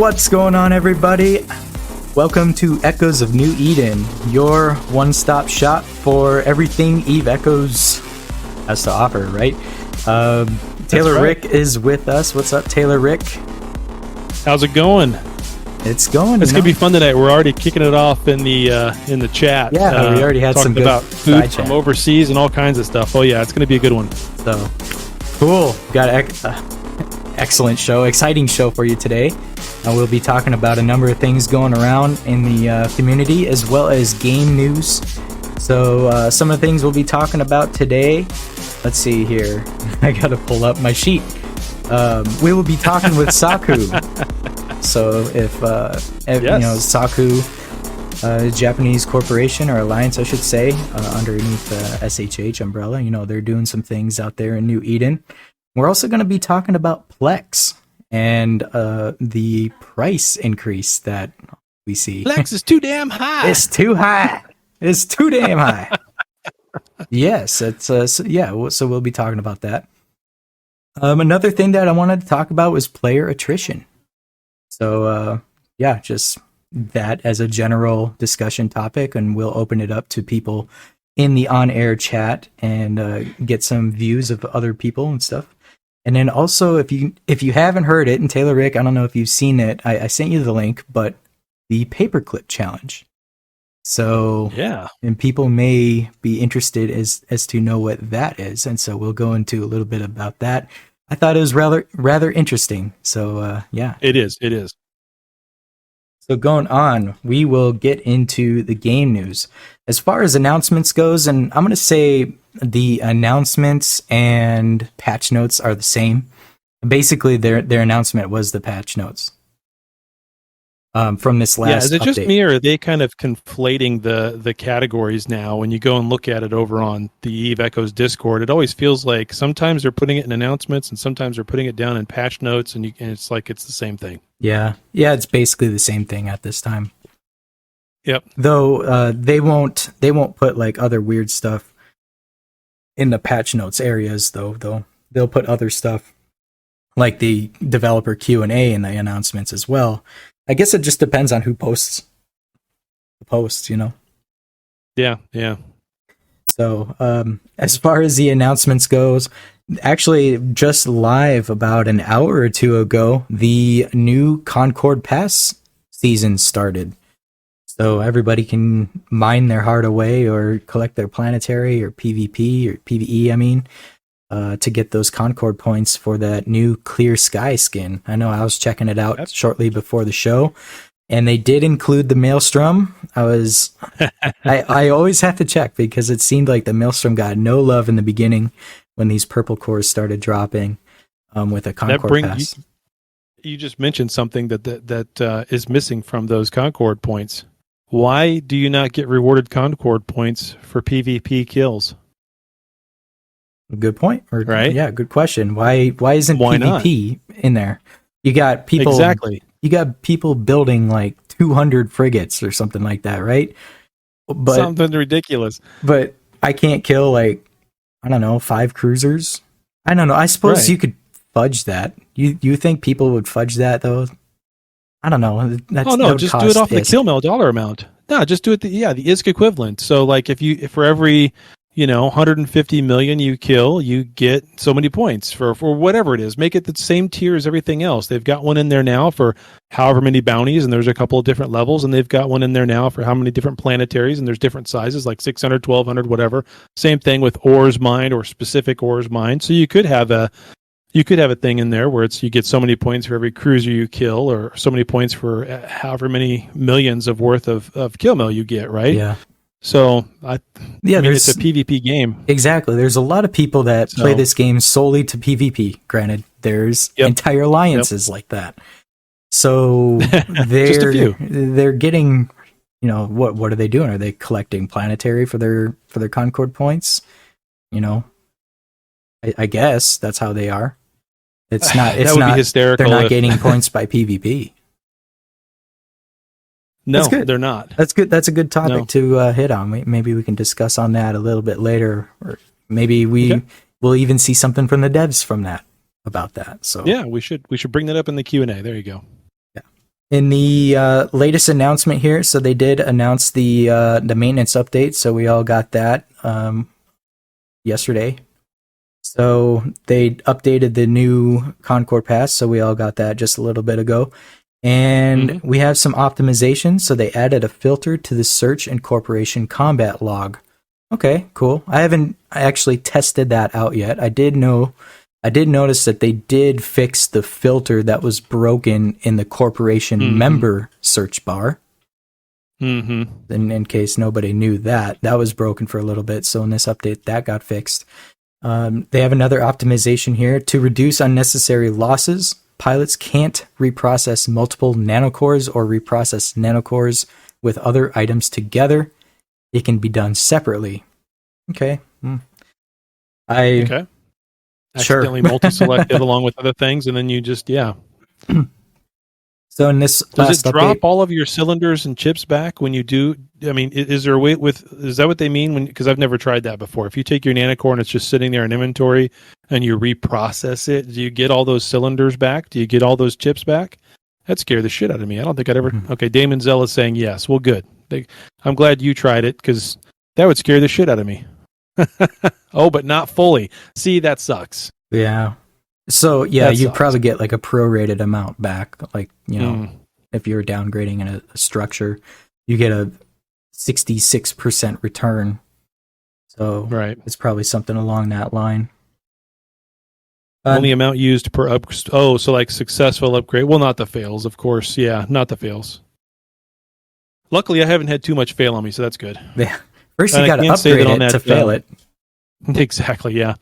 What's going on, everybody? Welcome to Echoes of New Eden, your one-stop shop for everything Eve Echoes has to offer, right? Taylor Rick is with us. What's up, Taylor Rick? How's it going? It's going. It's gonna be fun tonight. We're already kicking it off in the chat. Yeah, we already had some good about food from overseas and all kinds of stuff. Oh yeah, it's gonna be a good one. So cool. Got excellent show, exciting show for you today. We'll be talking about a number of things going around in the community, as well as game news. So some of the things we'll be talking about today. Let's see here. I gotta pull up my sheet. We will be talking with Saku. So if yes. You know, Saku, Japanese corporation or alliance, I should say, underneath the SHH umbrella, you know, they're doing some things out there in New Eden. We're also going to be talking about Plex and the price increase that we see. Plex is too damn high. It's too high. It's too damn high. Yes, it's so we'll be talking about that. Another thing that I wanted to talk about was player attrition. So just that as a general discussion topic, and we'll open it up to people in the on-air chat and get some views of other people and stuff. And then also, if you haven't heard it, and Taylor Rick, I don't know if you've seen it, I sent you the link, but the Paperclip challenge. So yeah, and people may be interested as to know what that is, and so we'll go into a little bit about that. I thought it was rather interesting. So yeah, it is. So going on, we will get into the game news. As far as announcements goes, and I'm going to say the announcements and patch notes are the same. Basically, their announcement was the patch notes from this last update. Is it just me, or are they kind of conflating the categories now? When you go and look at it over on the Eve Echoes Discord, it always feels like sometimes they're putting it in announcements and sometimes they're putting it down in patch notes, and it's like it's the same thing. Yeah, it's basically the same thing at this time. Yep. Though they won't put like other weird stuff in the patch notes areas, though they'll put other stuff like the developer Q&A in the announcements as well. I guess it just depends on who posts the post, you know. Yeah. So as far as the announcements goes, actually just live about an hour or two ago, the new Concord Pass season started. So everybody can mine their heart away or collect their planetary or PvP or PvE, to get those Concord points for that new Clear Sky skin. I know I was checking it out shortly before the show, and they did include the Maelstrom. I always have to check because it seemed like the Maelstrom got no love in the beginning when these purple cores started dropping with a Concord Pass. You just mentioned something that is missing from those Concord points. Why do you not get rewarded Concord points for PvP kills? Good point. Right? Yeah, good question. Why isn't PvP in there? You got people exactly. You got people building like 200 frigates or something like that, right? But something ridiculous. But I can't kill 5 cruisers. I don't know. I suppose you could fudge that. You think people would fudge that though? I don't know. Just do it off the kill mail dollar amount. No, just do it the ISK equivalent. So like if for every 150 million you kill, you get so many points for whatever it is. Make it the same tier as everything else. They've got one in there now for however many bounties, and there's a couple of different levels, and they've got one in there now for how many different planetaries, and there's different sizes like 600, 1200, whatever. Same thing with ores mined or specific ores mined. So you could have a thing in there where you get so many points for every cruiser you kill, or so many points for however many millions of worth of kill mail you get, right? Yeah. So it's a PvP game. Exactly. There's a lot of people that play this game solely to PvP. Granted, there's entire alliances like that. So they're getting, what are they doing? Are they collecting planetary for their Concord points? I guess that's how they are. It's not. It's not hysterical. They're not gaining points by PvP. No, they're not. That's good. That's a good topic to hit on. Maybe we can discuss on that a little bit later, or maybe we'll even see something from the devs about that. So yeah, we should bring that up in the Q&A. There you go. Yeah. In the latest announcement here, so they did announce the maintenance update, so we all got that yesterday. So they updated the new Concord Pass, so we all got that just a little bit ago. And we have some optimization, so they added a filter to the search and corporation combat log. Okay, cool. I haven't actually tested that out yet. I did notice that they did fix the filter that was broken in the corporation member search bar. In case nobody knew that was broken for a little bit. So in this update, that got fixed. They have another optimization here to reduce unnecessary losses. Pilots can't reprocess multiple nanocores or reprocess nanocores with other items together. It can be done separately. Okay. Okay. Accidentally multi-selected along with other things, and then you just So in this does it drop all of your cylinders and chips back when you do? I mean, is there a way is that what they mean? Because I've never tried that before. If you take your nanocore and it's just sitting there in inventory and you reprocess it, do you get all those cylinders back? Do you get all those chips back? That scared the shit out of me. I don't think I'd ever. Okay, Damon Zell is saying yes. Well, good. I'm glad you tried it because that would scare the shit out of me. Oh, but not fully. See, that sucks. Yeah. So yeah, you probably get like a prorated amount back. Like, you know, if you're downgrading in a structure, you get a 66% return. So it's probably something along that line. Only amount used per up. Oh, so like successful upgrade. Well, not the fails, of course. Yeah, not the fails. Luckily, I haven't had too much fail on me, so that's good. Yeah. First, you got to upgrade it to fail it. Exactly, yeah.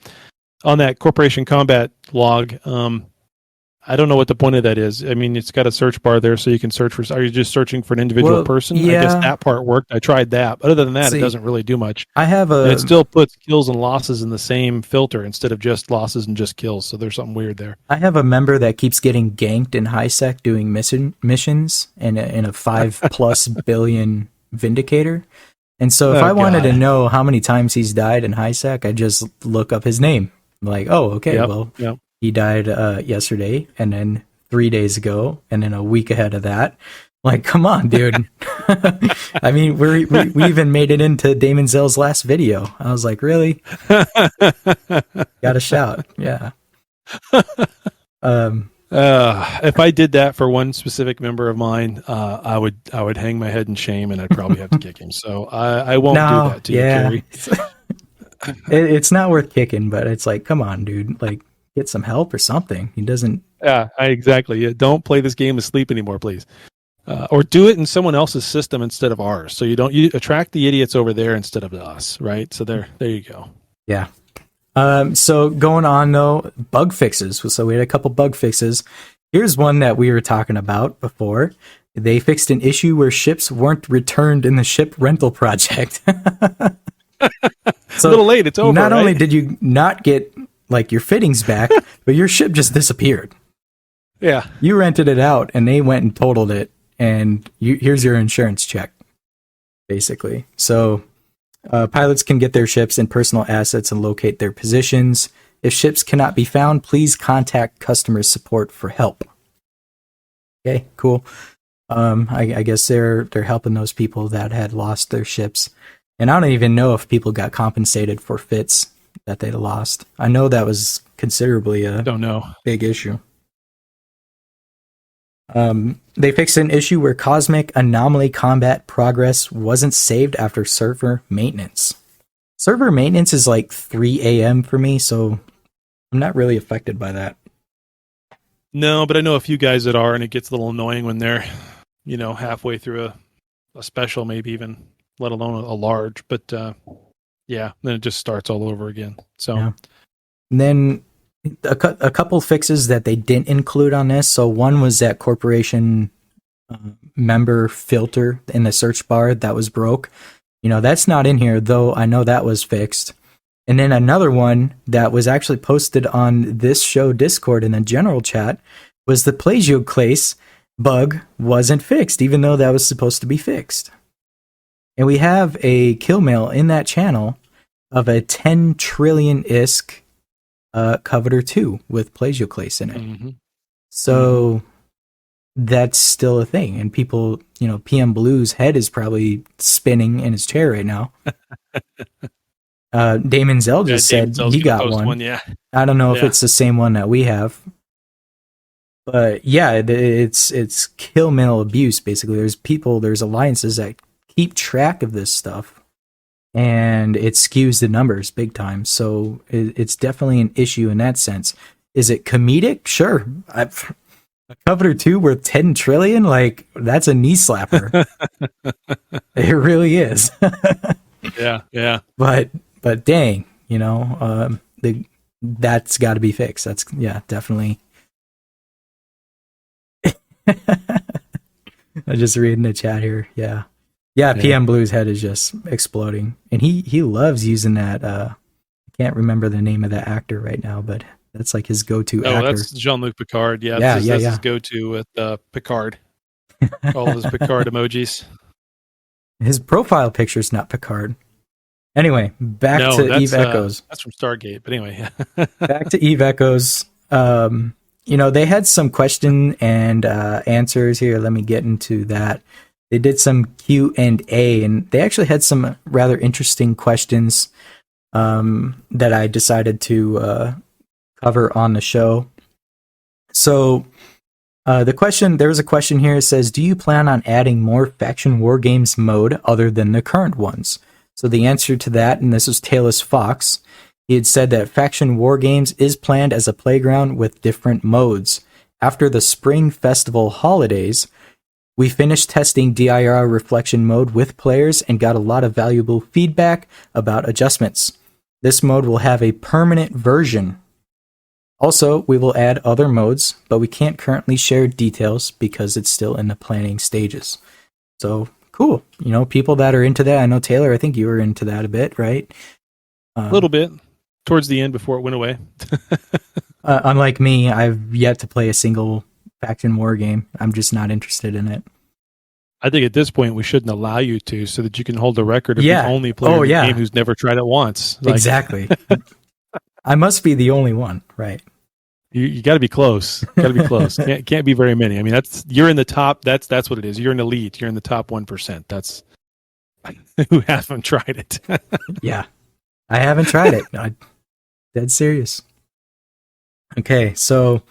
On that corporation combat log, I don't know what the point of that is. I mean, it's got a search bar there, so you can search for. Are you just searching for an individual person? Yeah. I guess that part worked. I tried that, but other than that, it doesn't really do much. I have and it still puts kills and losses in the same filter instead of just losses and just kills. So there's something weird there. I have a member that keeps getting ganked in HiSec doing missions in a 5+ billion Vindicator. And so if I wanted to know how many times he's died in HiSec, I just look up his name. I'm like, oh, okay, he died yesterday, and then 3 days ago, and then a week ahead of that. Like, come on, dude. I mean, we even made it into Damon Zell's last video. I was like, really? Got a shout, yeah. If I did that for one specific member of mine, I would hang my head in shame, and I'd probably have to kick him. So I won't do that to you, Carrie. It's not worth kicking, but it's like, come on, dude. Like, get some help or something. He doesn't. Yeah, exactly. Yeah, don't play this game asleep anymore, please. Or do it in someone else's system instead of ours. So you attract the idiots over there instead of us, right? So there you go. Yeah. So going on though, bug fixes. So we had a couple bug fixes. Here's one that we were talking about before. They fixed an issue where ships weren't returned in the ship rental project. So a little late. It's over. Not only did you not get like your fittings back, but your ship just disappeared. Yeah. You rented it out and they went and totaled it, and here's your insurance check, basically. So pilots can get their ships and personal assets and locate their positions. If ships cannot be found, please contact customer support for help. Okay, cool. I guess they're helping those people that had lost their ships. And I don't even know if people got compensated for fits that they'd lost. I know that was considerably a big issue. They fixed an issue where Cosmic Anomaly Combat progress wasn't saved after server maintenance. Server maintenance is like 3 a.m. for me, so I'm not really affected by that. No, but I know a few guys that are, and it gets a little annoying when they're, halfway through a special, maybe even, let alone a large. But then it just starts all over again. So, And then a couple fixes that they didn't include on this. So one was that corporation member filter in the search bar that was broke. That's not in here, though I know that was fixed. And then another one that was actually posted on this show Discord in the general chat was the plagioclase bug wasn't fixed, even though that was supposed to be fixed. And we have a kill mail in that channel of a 10 trillion ISK Coveter 2 with plagioclase in it. So that's still a thing. And people, PM Blue's head is probably spinning in his chair right now. Damon Zell just said he got one. Yeah. I don't know if it's the same one that we have. But yeah, it's kill mail abuse, basically. There's alliances that keep track of this stuff, and it skews the numbers big time. So it's definitely an issue in that sense. Is it comedic? Sure. A Coveter 2 worth 10 trillion? Like, that's a knee slapper. It really is. Yeah. But dang, that's got to be fixed. That's, definitely. I just reading the chat here. Yeah. PM Blue's head is just exploding, and he loves using that. I can't remember the name of that actor right now, but that's like his go-to actor. Oh, that's Jean-Luc Picard. That's his go-to with Picard. All of his Picard emojis. His profile picture's not Picard. Anyway, back to Eve Echoes. That's from Stargate, but anyway. Back to Eve Echoes. They had some question and answers here. Let me get into that. They did some Q&A, and they actually had some rather interesting questions that I decided to cover on the show. So there was a question here. It says, do you plan on adding more faction war games mode other than the current ones? So the answer to that, and this was Talus Fox, he had said that Faction War Games is planned as a playground with different modes. After the Spring Festival holidays, we finished testing DIR Reflection mode with players and got a lot of valuable feedback about adjustments. This mode will have a permanent version. Also, we will add other modes, but we can't currently share details because it's still in the planning stages. So, cool. People that are into that, I know, Taylor, I think you were into that a bit, right? A little bit. Towards the end before it went away. Unlike me, I've yet to play a single faction war game. I'm just not interested in it. I think at this point we shouldn't allow you to, so that you can hold the record of the only player in the game who's never tried it once. Exactly. I must be the only one, right? You got to be close. Got to be close. Can't be very many. I mean, you're in the top. That's what it is. You're an elite. You're in the top 1%. That's who haven't tried it. Yeah, I haven't tried it. I'm dead serious. Okay, so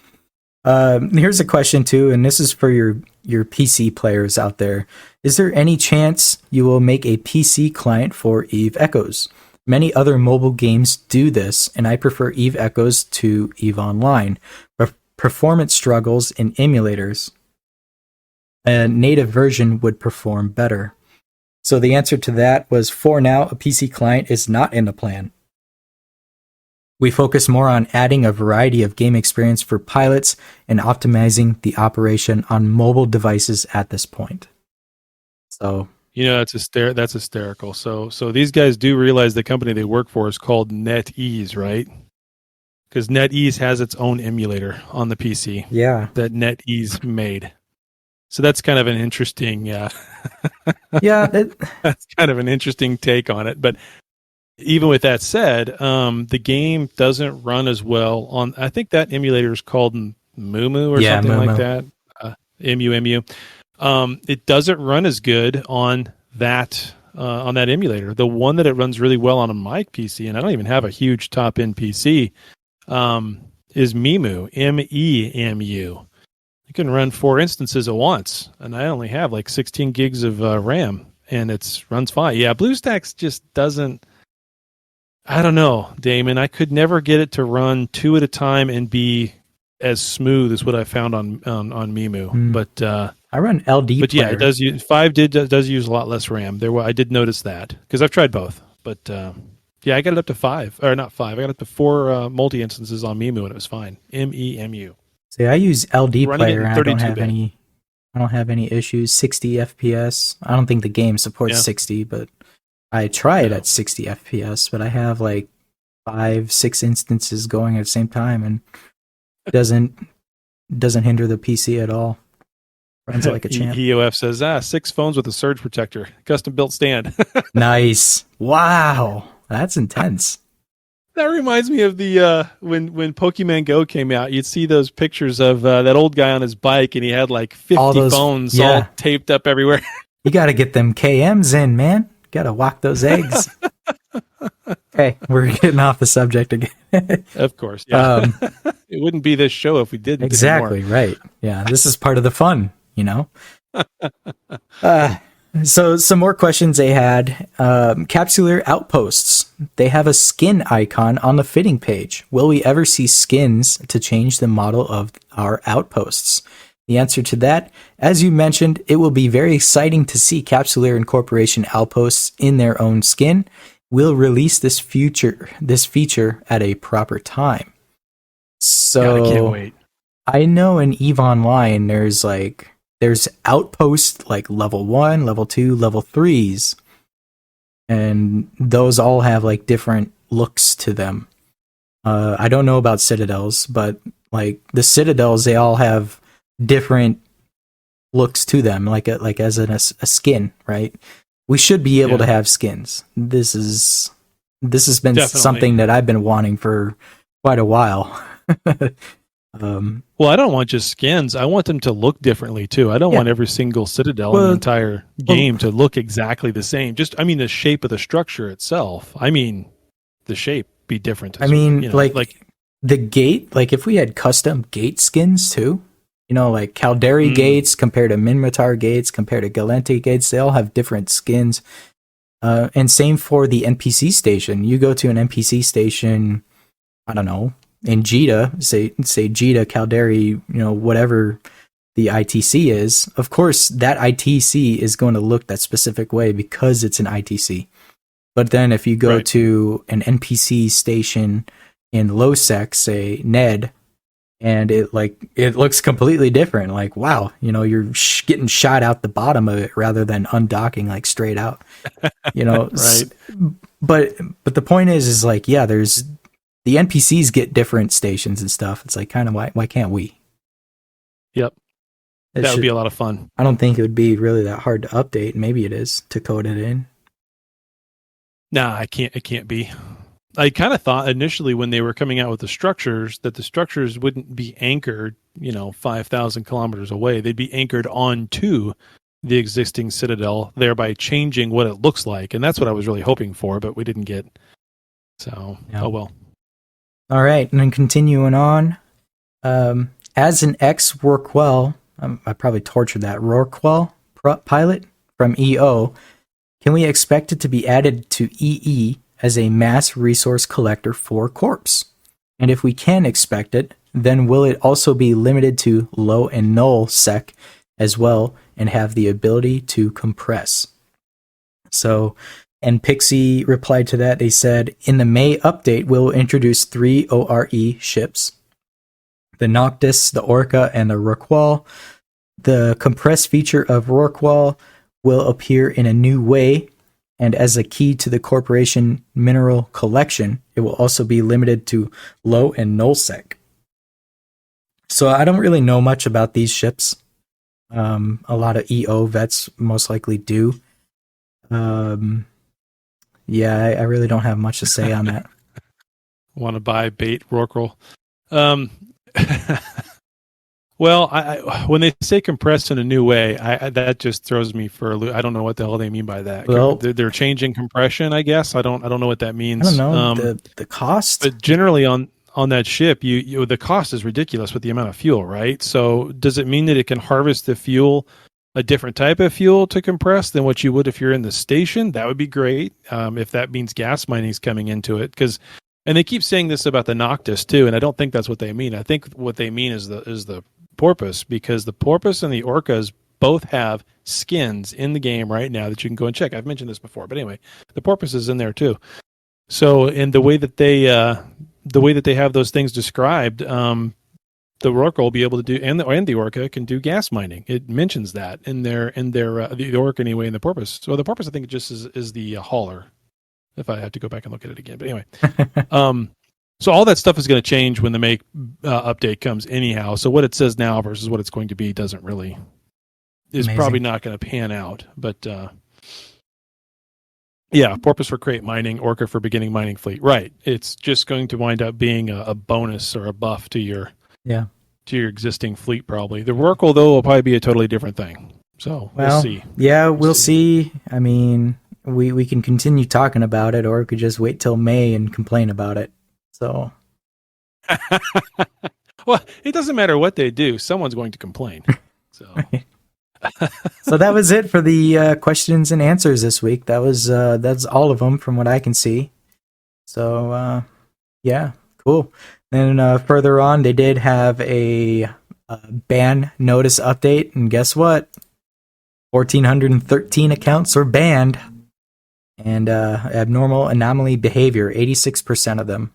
here's a question too, and this is for your PC players out there. Is there any chance you will make a PC client for Eve Echoes? Many other mobile games do this, and I prefer Eve Echoes to Eve Online. Performance struggles in emulators. A native version would perform better. So the answer to that was, for now, a PC client is not in the plan. We focus more on adding a variety of game experience for pilots and optimizing the operation on mobile devices at this point. So, that's hysterical. So these guys do realize the company they work for is called NetEase, right? Because NetEase has its own emulator on the PC. Yeah, that NetEase made. So that's kind of an interesting. That's kind of an interesting take on it. But even with that said, the game doesn't run as well on. I think that emulator is called Mumu or something like that. MU. It doesn't run as good on that emulator. The one that it runs really well on my PC, and I don't even have a huge top end PC, is Memu. MEMU. You can run 4 instances at once, and I only have like 16 gigs of RAM, and it runs fine. Yeah, BlueStacks just doesn't. I don't know, Damon. I could never get it to run 2 at a time and be as smooth as what I found on Memu. But I run LD. But yeah, it does use 5 does use a lot less RAM. I did notice that because I've tried both. But yeah, I got it up to 5 or not 5. I got up to 4 multi instances on Memu and it was fine. MEMU. See, I use LD player and I don't have any issues. 60 FPS. I don't think the game supports 60, but I try it at 60 FPS. But I have like 5-6 instances going at the same time, and it doesn't hinder the PC at all. Runs like a champ. EOF says, 6 phones with a surge protector, custom built stand. Nice. Wow, that's intense. That reminds me of the when Pokemon Go came out. You'd see those pictures of that old guy on his bike, and he had like 50 phones all taped up everywhere. You got to get them KMs in, man. Got to walk those eggs. Okay, we're getting off the subject again. Of course, yeah. It wouldn't be this show if we didn't. Exactly, right. Yeah, this is part of the fun, you know? So some more questions they had. Capsuleer Outposts. They have a skin icon on the fitting page. Will we ever see skins to change the model of our outposts? The answer to that, as you mentioned, it will be very exciting to see Capsuleer Incorporation outposts in their own skin. We'll release this feature at a proper time. So I can't wait. I know in EVE Online there's outposts like level 1, level 2, level 3s. And those all have like different looks to them. I don't know about Citadels, but like the Citadels, they all have different looks to them, like as a skin, right? We should be able to have skins. This has been something that I've been wanting for quite a while. Well, I don't want just skins. I want them to look differently too. I don't want every single Citadel in the entire game to look exactly the same. I mean the shape of the structure itself. I mean the shape be different. Like the gate, like if we had custom gate skins too, like Caldari gates compared to Minmatar gates, compared to Galenti gates, they all have different skins. And same for the NPC station. You go to an NPC station, I don't know, in Jita, say Jita, Caldari, whatever the ITC is. Of course, that ITC is going to look that specific way because it's an ITC. But then if you go to an NPC station in low sec, say Ned, and it looks completely different. Like, wow, you're getting shot out the bottom of it rather than undocking like straight out. Right. But the point is like, yeah, there's the NPCs get different stations and stuff. It's like kind of why can't we? Yep. That would be a lot of fun. I don't think it would be really that hard to update. Maybe it is to code it in. Nah, it can't be. I kind of thought initially when they were coming out with the structures that the structures wouldn't be anchored, 5,000 kilometers away. They'd be anchored onto the existing Citadel, thereby changing what it looks like. And that's what I was really hoping for, but we didn't get. So, Oh well. All right. And then continuing on, as an ex-Rorqual, I probably tortured that, Rorqual pilot from EO, can we expect it to be added to EE as a mass resource collector for Corps? And if we can expect it, then will it also be limited to low and null sec as well and have the ability to compress? So, and Pixie replied to that. They said, in the May update, we'll introduce 3 ORE ships, the Noctis, the Orca, and the Rorqual. The compress feature of Rorqual will appear in a new way, and as a key to the corporation mineral collection, it will also be limited to low and null sec. So I don't really know much about these ships. A lot of EO vets most likely do. Yeah, I really don't have much to say on that. Want to buy bait Rorqual? Well, I when they say compressed in a new way, that just throws me for a loop. I don't know what the hell they mean by that. Well, they're changing compression, I guess. I don't know what that means. I don't know the cost. But generally on that ship, you the cost is ridiculous with the amount of fuel, right? So does it mean that it can harvest the fuel, a different type of fuel to compress than what you would if you're in the station? That would be great. If that means gas mining is coming into it, and they keep saying this about the Noctis too, and I don't think that's what they mean. I think what they mean is the Porpoise, because the Porpoise and the Orcas both have skins in the game right now that you can go and check. I've mentioned this before, but anyway, the Porpoise is in there too. So in the way that they have those things described, the Orca will be able to do, and the Orca can do gas mining. It mentions that in the Orca anyway, and the Porpoise. So the Porpoise, I think, it just is the hauler. If I have to go back and look at it again, but anyway, so all that stuff is going to change when the May update comes, anyhow. So what it says now versus what it's going to be is probably not going to pan out. But Yeah, porpoise for crate mining, orca for beginning mining fleet. Right. It's just going to wind up being a bonus or a buff to your existing fleet, probably. The Rorqual, though, will probably be a totally different thing. So we'll see. Yeah, we'll see. I mean, we can continue talking about it, or we could just wait till May and complain about it. So, well, it doesn't matter what they do; someone's going to complain. So, so that was it for the questions and answers this week. That's all of them from what I can see. So, yeah, cool. Then further on, they did have a ban notice update, and guess what? 1,413 accounts were banned, and abnormal anomaly behavior, 86% of them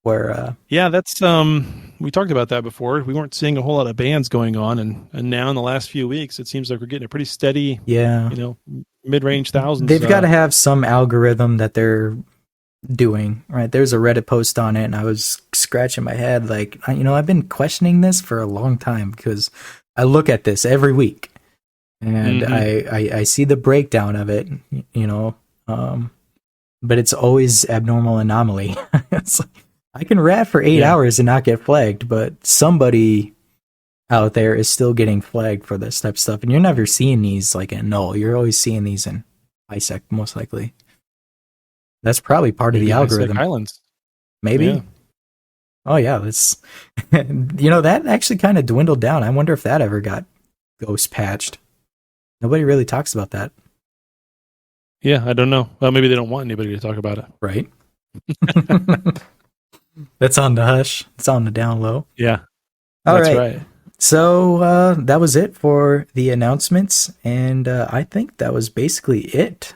were. Yeah, that's we talked about that before. We weren't seeing a whole lot of bans going on, and now in the last few weeks, it seems like we're getting a pretty steady, mid-range thousands. They've got to have some algorithm that they're doing, right? There's a Reddit post on it, and I was scratching my head, like, I've been questioning this for a long time because I look at this every week, and I see the breakdown of it, but it's always abnormal anomaly. It's like, I can rat for 8 hours and not get flagged, but somebody out there is still getting flagged for this type of stuff, and you're never seeing these like in null. You're always seeing these in ISEC, most likely. That's probably part of the algorithm. Islands. Maybe. Yeah. Oh yeah, that's that actually kind of dwindled down. I wonder if that ever got ghost patched. Nobody really talks about that. Yeah, I don't know. Well, maybe they don't want anybody to talk about it. Right. That's on the hush. It's on the down low. Yeah. That's right. So that was it for the announcements, and I think that was basically it.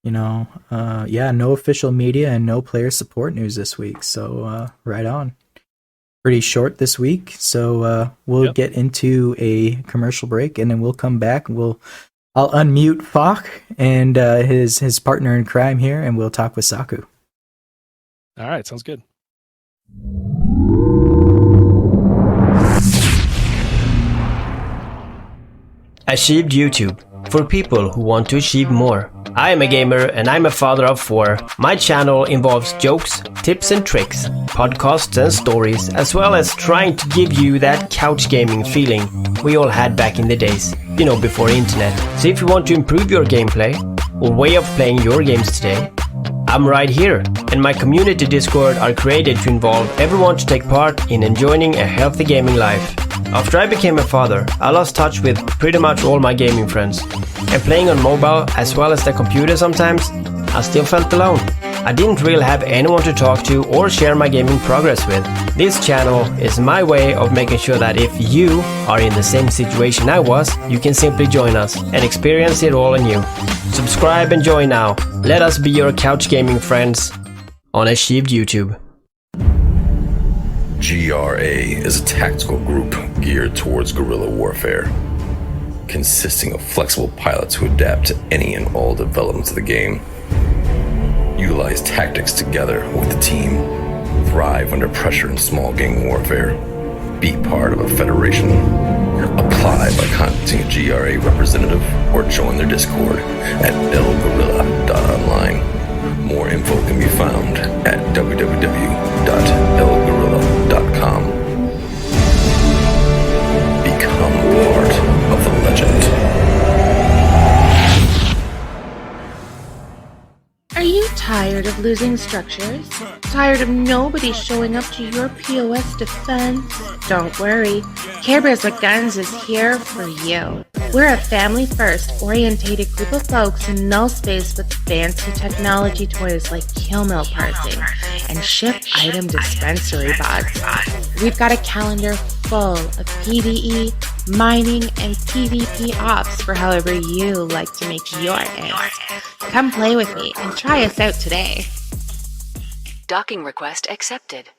No official media and no player support news this week. So right on. Pretty short this week. So we'll get into a commercial break, and then we'll come back. I'll unmute Foch and his partner in crime here, and we'll talk with Saku. All right, sounds good. Achieved YouTube, for people who want to achieve more. I am a gamer and I'm a father of 4. My channel involves jokes, tips and tricks, podcasts and stories, as well as trying to give you that couch gaming feeling we all had back in the days, before internet. So if you want to improve your gameplay or way of playing your games today, I'm right here, and my community Discord are created to involve everyone to take part in enjoying a healthy gaming life. After I became a father, I lost touch with pretty much all my gaming friends, and playing on mobile as well as the computer sometimes, I still felt alone. I didn't really have anyone to talk to or share my gaming progress with. This channel is my way of making sure that if you are in the same situation I was, you can simply join us and experience it all anew. Subscribe and join now. Let us be your couch gaming friends on Achieved YouTube. GRA is a tactical group geared towards guerrilla warfare, consisting of flexible pilots who adapt to any and all developments of the game, utilize tactics together with the team, thrive under pressure in small gang warfare, be part of a federation, apply by contacting a GRA representative or join their Discord at elguerrilla.online. More info can be found at www.elguerrilla.com. Become part of the legend. Are you tired of losing structures? Tired of nobody showing up to your POS defense? Don't worry, Care Bears with Guns is here for you. We're a family-first orientated group of folks in null space with fancy technology toys like kill mill parsing and ship item dispensary bots. We've got a calendar full of PvE, mining, and PvP ops for however you like to make your eggs. Come play with me and try us out today. Docking request accepted.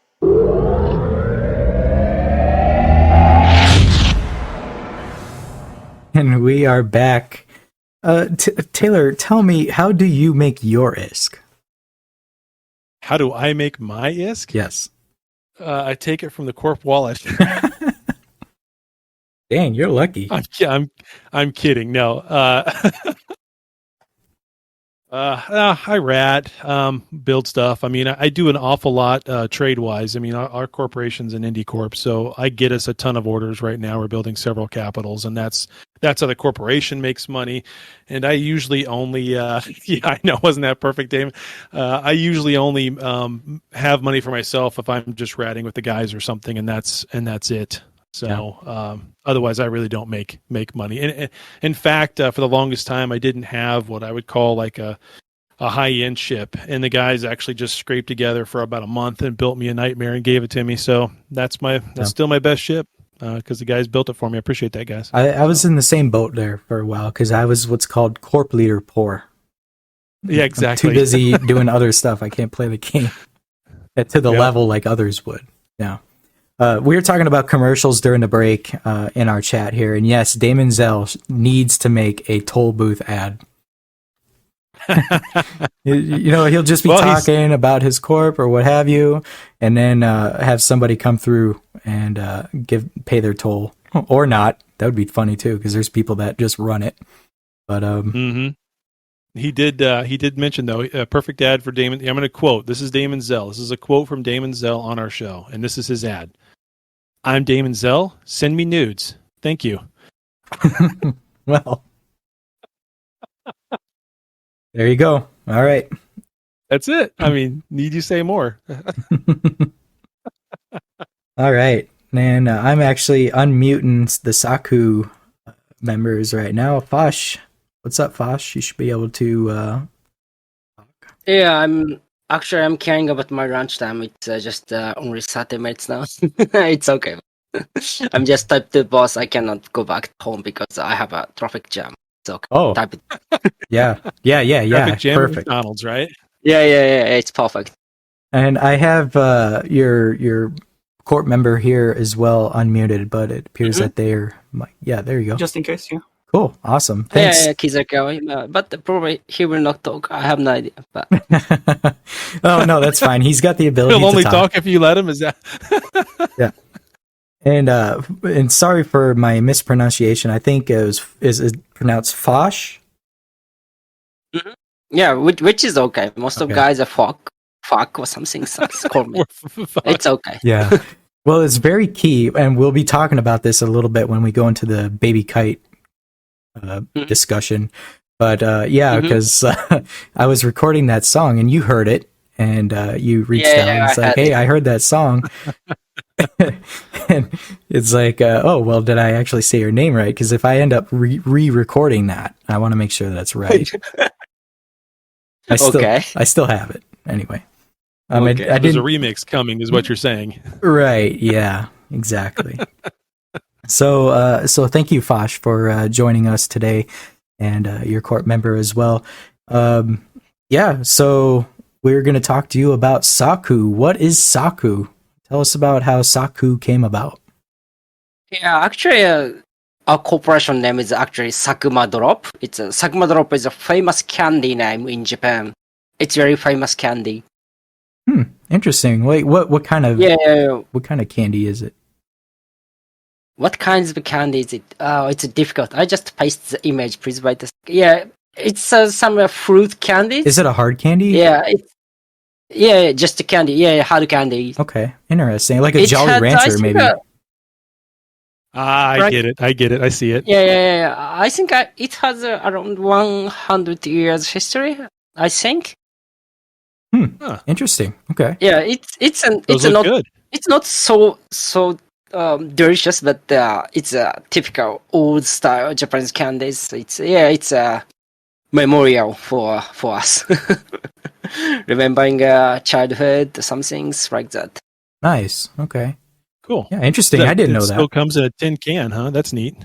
And we are back. Taylor, tell me, how do you make your ISK? How do I make my ISK? Yes. I take it from the corp wallet. Dang, you're lucky. I'm kidding. No. I rat, build stuff. I mean, I do an awful lot trade wise. I mean, our corporation's an indie corp, so I get us a ton of orders right now. We're building several capitals, and that's how the corporation makes money. And I usually only, yeah, I know, wasn't that perfect, Dave? I usually only have money for myself if I'm just ratting with the guys or something, and that's it. So otherwise, I really don't make money. And in fact, for the longest time, I didn't have what I would call like a high-end ship. And the guys actually just scraped together for about a month and built me a nightmare and gave it to me. So that's still my best ship because the guys built it for me. I appreciate that, guys. I was in the same boat there for a while because I was what's called corp leader poor. Yeah, exactly. I'm too busy doing other stuff. I can't play the game to the level like others would. Yeah. We were talking about commercials during the break in our chat here, and yes, Damon Zell needs to make a toll booth ad. He'll just be talking about his corp or what have you, and then have somebody come through and pay their toll or not. That would be funny too, because there's people that just run it. But He did mention though a perfect ad for Damon. I'm going to quote. This is Damon Zell. This is a quote from Damon Zell on our show, and this is his ad. I'm Damon Zell. Send me nudes. Thank you. Well, there you go. All right. That's it. I mean, need you say more? All right. And I'm actually unmuting the Saku members right now. Foch. What's up, Foch? You should be able to talk. Yeah, I'm caring about my lunchtime. It's just only 30 minutes now. It's okay. I'm just type to boss. I cannot go back home because I have a traffic jam. So type it. Yeah. Traffic jam Perfect. McDonald's, right? Yeah. It's perfect. And I have your court member here as well unmuted, but it appears that they're there you go. Just in case, yeah. Cool. Awesome. Thanks. Yeah, Kizakawa. But probably he will not talk. I have no idea. But Oh no, that's fine. He's got the ability He'll only to talk if you let him. Is that? Yeah. And sorry for my mispronunciation. I think is it pronounced Foch? Mm-hmm. Yeah, which is okay. Most of guys are Foch or something. Call me. It's okay. Yeah. Well, it's very key, and we'll be talking about this a little bit when we go into the baby kite discussion. But because I was recording that song and you heard it, and you reached out and it's like, hey, I heard that song. And it's like, oh, well, did I actually say your name right? Because if I end up re-recording that, I want to make sure that's right. I still have it anyway. Okay. There's a remix coming, is what you're saying. Right? Yeah, exactly. So thank you, Foch, for joining us today, and your court member as well. So we're going to talk to you about Saku. What is Saku? Tell us about how Saku came about. Yeah, actually, our corporation name is actually Sakuma Drop. Sakuma Drop is a famous candy name in Japan. It's very famous candy. Interesting. Wait, what kind of what kind of candy is it? What kinds of candy is it? Oh, it's difficult. I just paste the image, please. It's some fruit candy. Is it a hard candy? Yeah, just a candy. Yeah, hard candy. Okay, interesting. Like a Jolly Rancher, maybe. I get it. I see it. Yeah. I think it has around 100 years history, I think. Interesting. Okay. Yeah, it's not so delicious, but it's a typical old style Japanese candies. It's a memorial for us, remembering childhood, some things like that. Nice. Okay. Cool. Yeah, interesting. I didn't know that. Still comes in a tin can, huh? That's neat.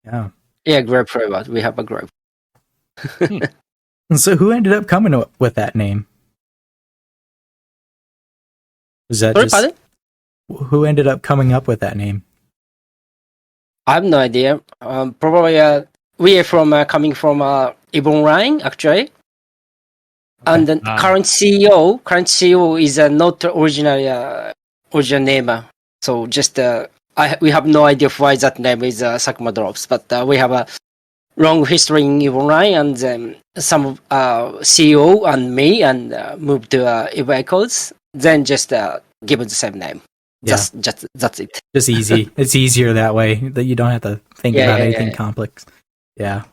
Yeah. Yeah, grape flavor. We have a grape. So who ended up coming up with that name? Is that pardon? Who ended up coming up with that name? I have no idea. Probably we are coming from EtherealMind actually, and the current CEO is not original name. So just we have no idea why that name is Sakuma Drops, but we have long history in EtherealMind, and then some CEO and me, and moved to Ecodes. Then just give it the same name. Yeah. Just that's it. Just easy. It's easier that way that you don't have to think about anything complex. Yeah.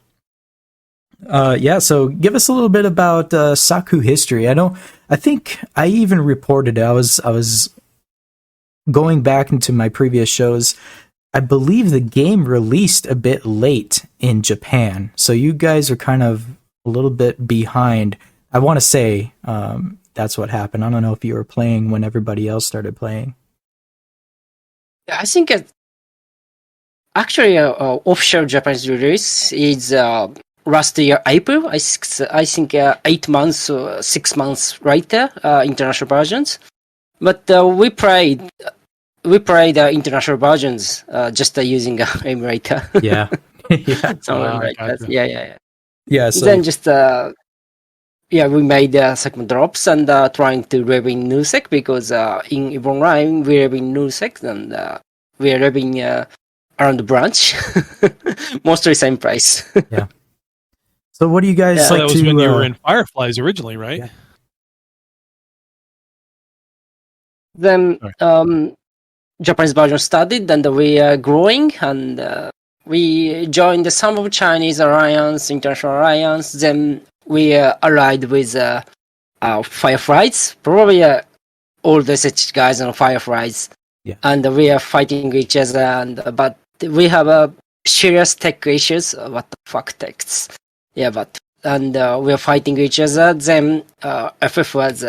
So give us a little bit about Saku history. I think I even reported it. I was going back into my previous shows. I believe the game released a bit late in Japan, so you guys are kind of a little bit behind. I want to say that's what happened. I don't know if you were playing when everybody else started playing. I think actually official Japanese release is last year April. I think 8 months or 6 months later, international versions. But we played international versions just using emulator. Yeah. Yeah. Gotcha. Yeah. Yeah. So then just we made segment drops and trying to live in NuSec because in EtherealMind we live in NuSec and we are living around the branch, mostly same price. Yeah. So what do you guys like that was to? When you were in Fireflies originally, right? Yeah. Then Japanese version started, and we are growing, and we joined some of Chinese Alliance, International Alliance. Then we allied with Fireflies, probably all the such guys on Fireflies. Yeah. And we are fighting each other, but we have serious tech issues. What the fuck texts? Yeah, we are fighting each other. Then FF was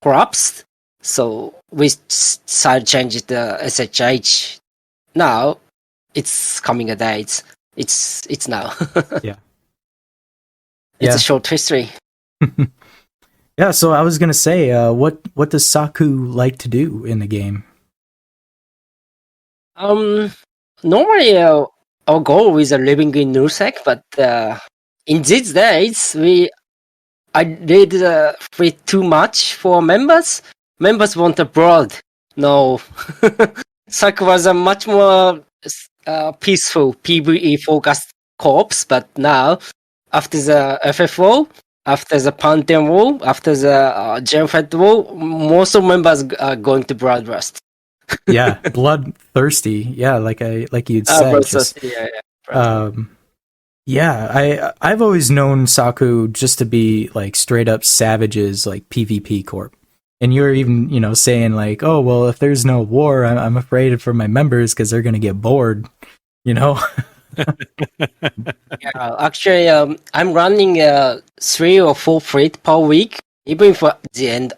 collapsed, so we decided to change it to SHH. Now it's coming a day. It's now. Yeah. It's a short history. Yeah. So I was gonna say, what does Saku like to do in the game? Normally our goal is living in NuSec, but in these days I did too much for members. Members want abroad. No, SAC was a much more peaceful PvE focused co-ops, but now after the FFO, after the Pantheon War, after the Genfed War, most of members are going to Bloodlust. Yeah, bloodthirsty. Yeah, like you'd said. I've always known Saku just to be like straight up savages, like PvP corp. And you're even, saying like, oh well, if there's no war, I'm afraid for my members because they're gonna get bored. Actually, I'm running 3 or 4 fleet per week, even for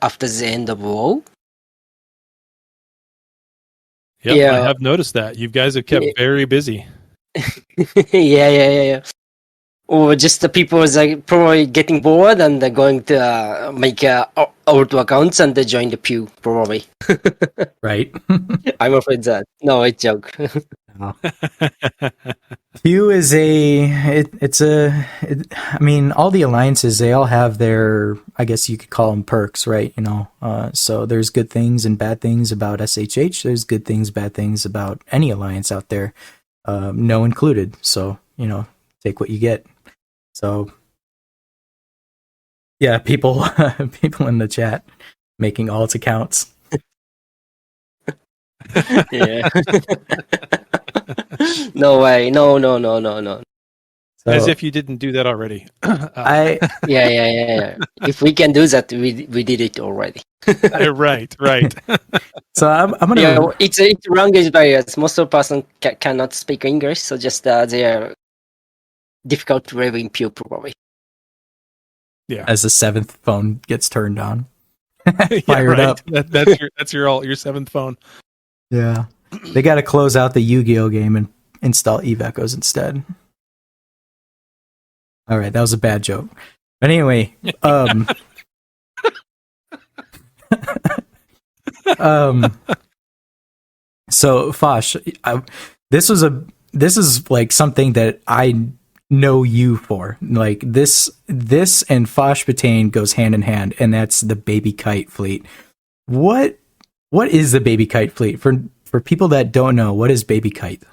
after the end of war. Yep, yeah, I have noticed that. You guys have kept very busy. Yeah. Or just the people is like probably getting bored and they're going to make auto accounts and they join the pew probably. Right. I'm afraid that. No, it's a joke. Pew is I mean, all the alliances, they all have their, I guess you could call them perks, right? So there's good things and bad things about SHH. There's good things, bad things about any alliance out there, no included. So, take what you get. So, yeah, people in the chat making alt accounts. Yeah. No way. No. So, as if you didn't do that already. Yeah. If we can do that, we did it already. Right. So I'm gonna. Yeah, it's language barriers. Most of the person cannot speak English, so just they are difficult to live in Pew probably. Yeah. As the 7th phone gets turned on, fired up. That's your 7th phone. Yeah, they got to close out the Yu-Gi-Oh game and install Eve Echoes instead. All right, that was a bad joke. But anyway, so Foch, this is like something that I know you for. Like this and Foch Butane goes hand in hand, and that's the Baby Kite fleet. What is the Baby Kite fleet? For people that don't know, what is Baby Kite?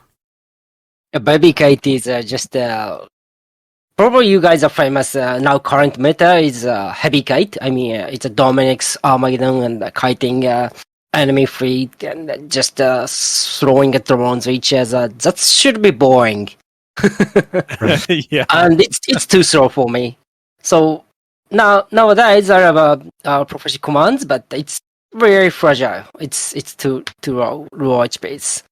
A Baby Kite is just probably you guys are famous. Now current meta is heavy kite. I mean, it's a Dominic's Armageddon and kiting enemy fleet and just throwing at drones, which is that should be boring. Yeah. And it's too slow for me. So nowadays I have prophecy commands, but it's very fragile. It's too low HP.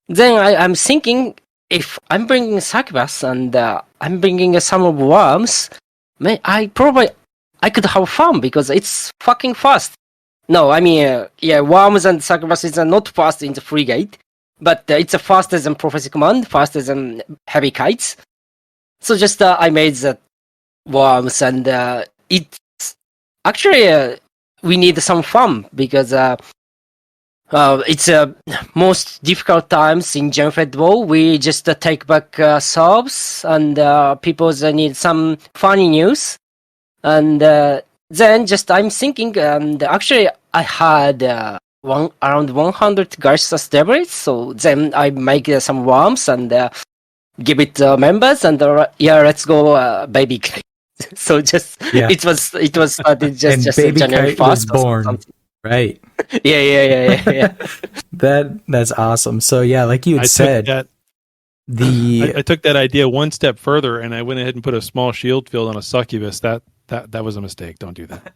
Then I'm thinking, if I'm bringing succubus and I'm bringing some of worms, I could have fun because it's fucking fast. No, I mean, worms and succubus is not fast in the frigate, but it's faster than prophecy command, faster than heavy kites. So just I made the worms, and it's actually we need some fun because it's most difficult times in Genfed War. We just take back subs, and people need some funny news. And then just I'm thinking, actually I had around 100 Garcias debris, so then I make some worms and give it members, and let's go baby kite. So just it was started just baby January kite was 1st born, right? Yeah. That's awesome. So yeah, like you had said, I took that idea one step further, and I went ahead and put a small shield field on a succubus. That was a mistake. Don't do that.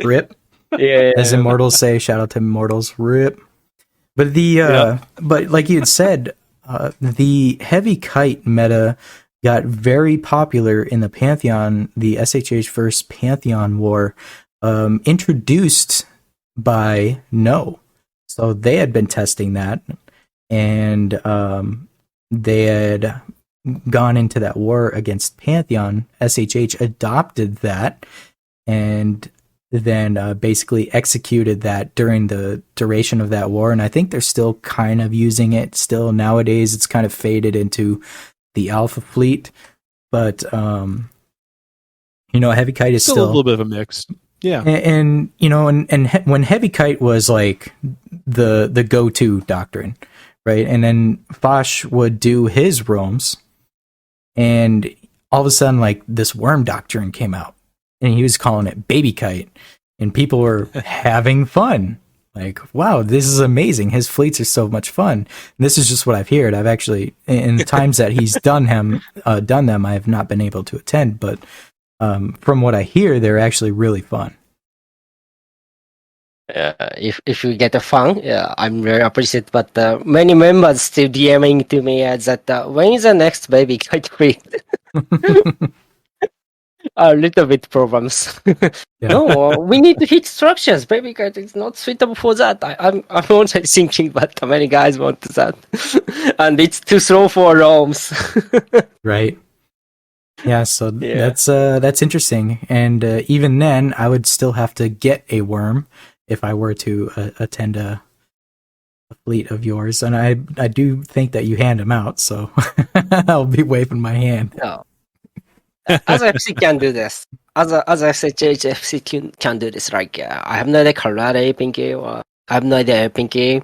Rip. As immortals say, shout out to immortals. Rip. But but like you had said, the heavy kite meta got very popular in the Pantheon, the SHH first Pantheon War, introduced by No. So they had been testing that, and they had gone into that war against Pantheon. SHH adopted that, and then basically executed that during the duration of that war. And I think they're still kind of using it still nowadays. It's kind of faded into the Alpha fleet, but Heavy Kite is still a little bit of a mix. Yeah, and when Heavy Kite was like the go-to doctrine, right? And then Foch would do his roams, and all of a sudden, like, this worm doctrine came out, and he was calling it Baby Kite, and people were having fun. Like, wow, this is amazing. His fleets are so much fun. And this is just what I've heard. I've actually, in the times that he's done them, I have not been able to attend, but from what I hear, they're actually really fun. If we get a fun, I'm very appreciative. But many members still DMing to me that when is the next Baby Kite fleet? A little bit problems. No, we need to hit structures. Baby Kite is not suitable for that. I'm also thinking, but many guys want that, and it's too slow for roams. Right. Yeah. So that's interesting. And even then, I would still have to get a worm if I were to attend a fleet of yours, and I do think that you hand them out, so I'll be waving my hand. No. As FC can do this. As FC can do this. Like, I have no idea Karate Pinky, or I have no idea Pinky.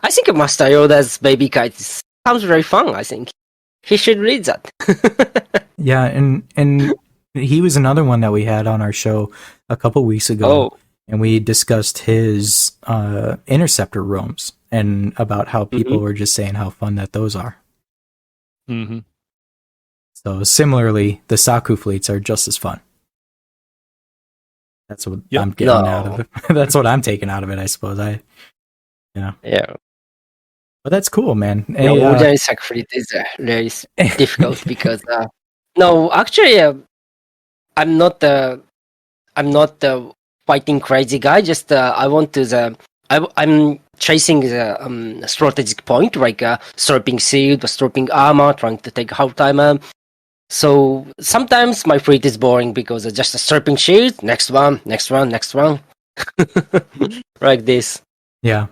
I think Master Yoda's Baby Kite sounds very fun. I think he should read that. Yeah, and he was another one that we had on our show a couple weeks ago, and we discussed his interceptor roams and about how people were just saying how fun that those are. Mm-hmm. So similarly, the Saku fleets are just as fun. That's what I'm getting out of it. That's what I'm taking out of it, I suppose. Yeah. But that's cool, man. Ordinary Saku fleet is very difficult because actually, I'm not the fighting crazy guy. Just I want to I'm chasing the strategic point, like slurping shield, slurping armor, trying to take half timer. So sometimes my fleet is boring because it's just a slurping shield, next one, like this. Yeah.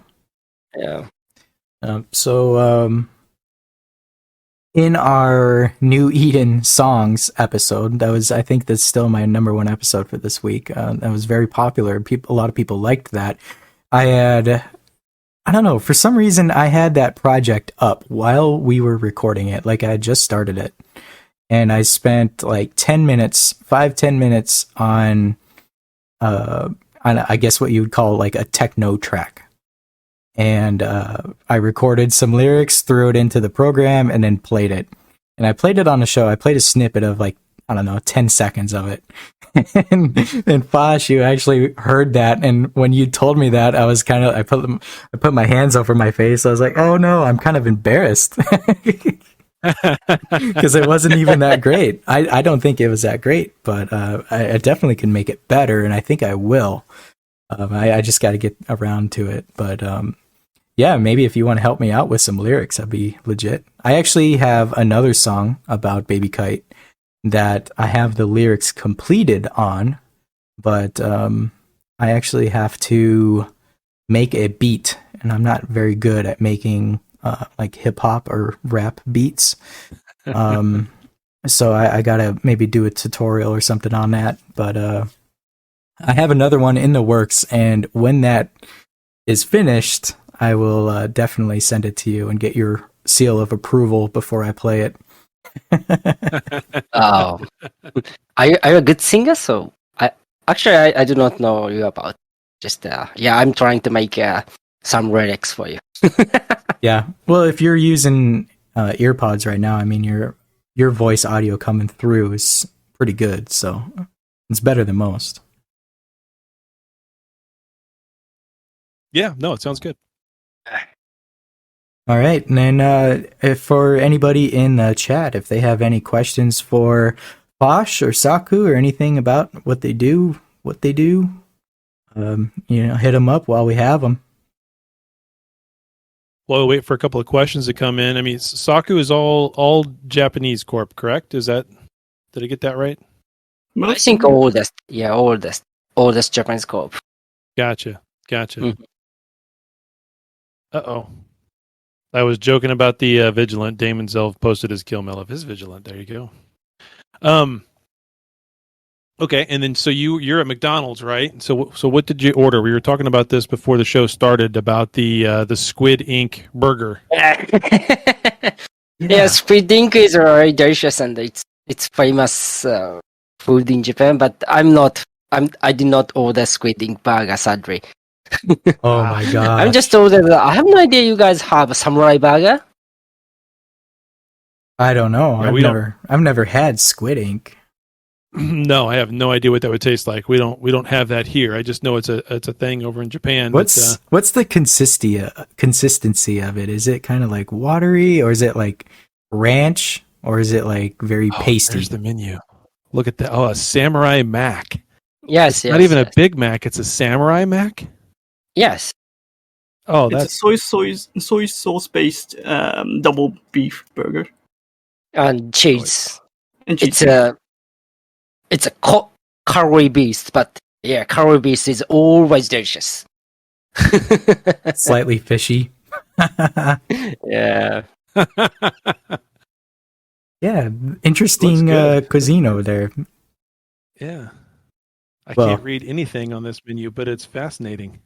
In our New Eden songs episode, I think that's still my number one episode for this week. That was very popular. A lot of people liked that. I don't know, for some reason I had that project up while we were recording it. Like, I had just started it. and I spent like 10 minutes, 5-10 minutes on I guess what you would call like a techno track. And I recorded some lyrics, threw it into the program, and then played it. And I played it on the show. I played a snippet of like, I don't know, 10 seconds of it. and Foch, you actually heard that. And when you told me that, I was kind of, I put my hands over my face. I was like, oh no, I'm kind of embarrassed. Because it wasn't even that great. I don't think it was that great, but I definitely can make it better, and I think I will. I just got to get around to it. But yeah, maybe if you want to help me out with some lyrics, that'd be legit. I actually have another song about Baby Kite that I have the lyrics completed on, but I actually have to make a beat, and I'm not very good at making like hip hop or rap beats. So I gotta maybe do a tutorial or something on that. But I have another one in the works, and when that is finished, I will definitely send it to you and get your seal of approval before I play it. Oh, are you a good singer? So I do not know you about. Just yeah, I'm trying to make some lyrics for you. Yeah. Well, if you're using earpods right now, I mean your voice audio coming through is pretty good, so it's better than most. Yeah, no, it sounds good. All right, and then if for anybody in the chat, if they have any questions for Foch or Saku or anything about what they do, hit them up while we have them. Well, we'll wait for a couple of questions to come in. I mean, Saku is all Japanese corp, correct? Did I get that right? I think oldest Japanese corp. Gotcha. Mhm. Uh-oh. I was joking about the Vigilant. Damon Zelv posted his kill mail of his Vigilant. There you go. Okay, and then so you're at McDonald's, right? So what did you order? We were talking about this before the show started about the Squid Ink burger. Yeah, Squid Ink is very delicious, and it's famous food in Japan. But I did not order Squid Ink burger, sadly. Oh my god! I'm just ordered. I have no idea you guys have a samurai burger. I don't know. Yeah, I've never had Squid Ink. No, I have no idea what that would taste like. We don't have that here. I just know it's a thing over in Japan. What's the consistency of it? Is it kind of like watery, or is it like ranch, or is it like very pasty? There's the menu. Look at that. Oh, a samurai mac. Yes, Not even a Big Mac. It's a samurai mac. Yes. Oh, it's a soy sauce based double beef burger And cheese. and cheese. It's a curry beast, but yeah, curry beast is always delicious. Slightly fishy. Yeah. Yeah, interesting cuisine over there. Yeah. I can't read anything on this menu, but it's fascinating.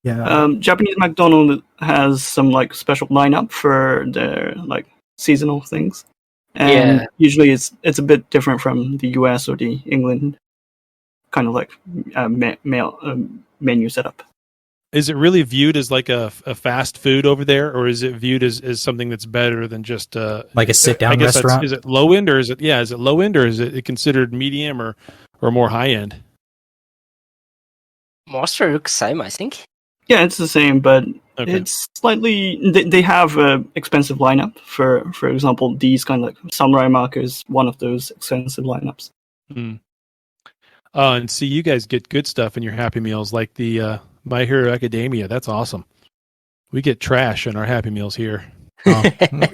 Yeah. Japanese McDonald has some like special lineup for their like seasonal things, and usually it's a bit different from the US or the England kind of like menu setup. Is it really viewed as like a fast food over there, or is it viewed as something that's better than just like a sit down restaurant? Is it low end, or is it low end, or is it considered medium or more high end? Mostly looks same, I think. Yeah, it's the same, but Okay. it's slightly. They have an expensive lineup. For example, these kind of like samurai mark is one of those expensive lineups. And see, you guys get good stuff in your Happy Meals, like the My Hero Academia. That's awesome. We get trash in our Happy Meals here. Oh,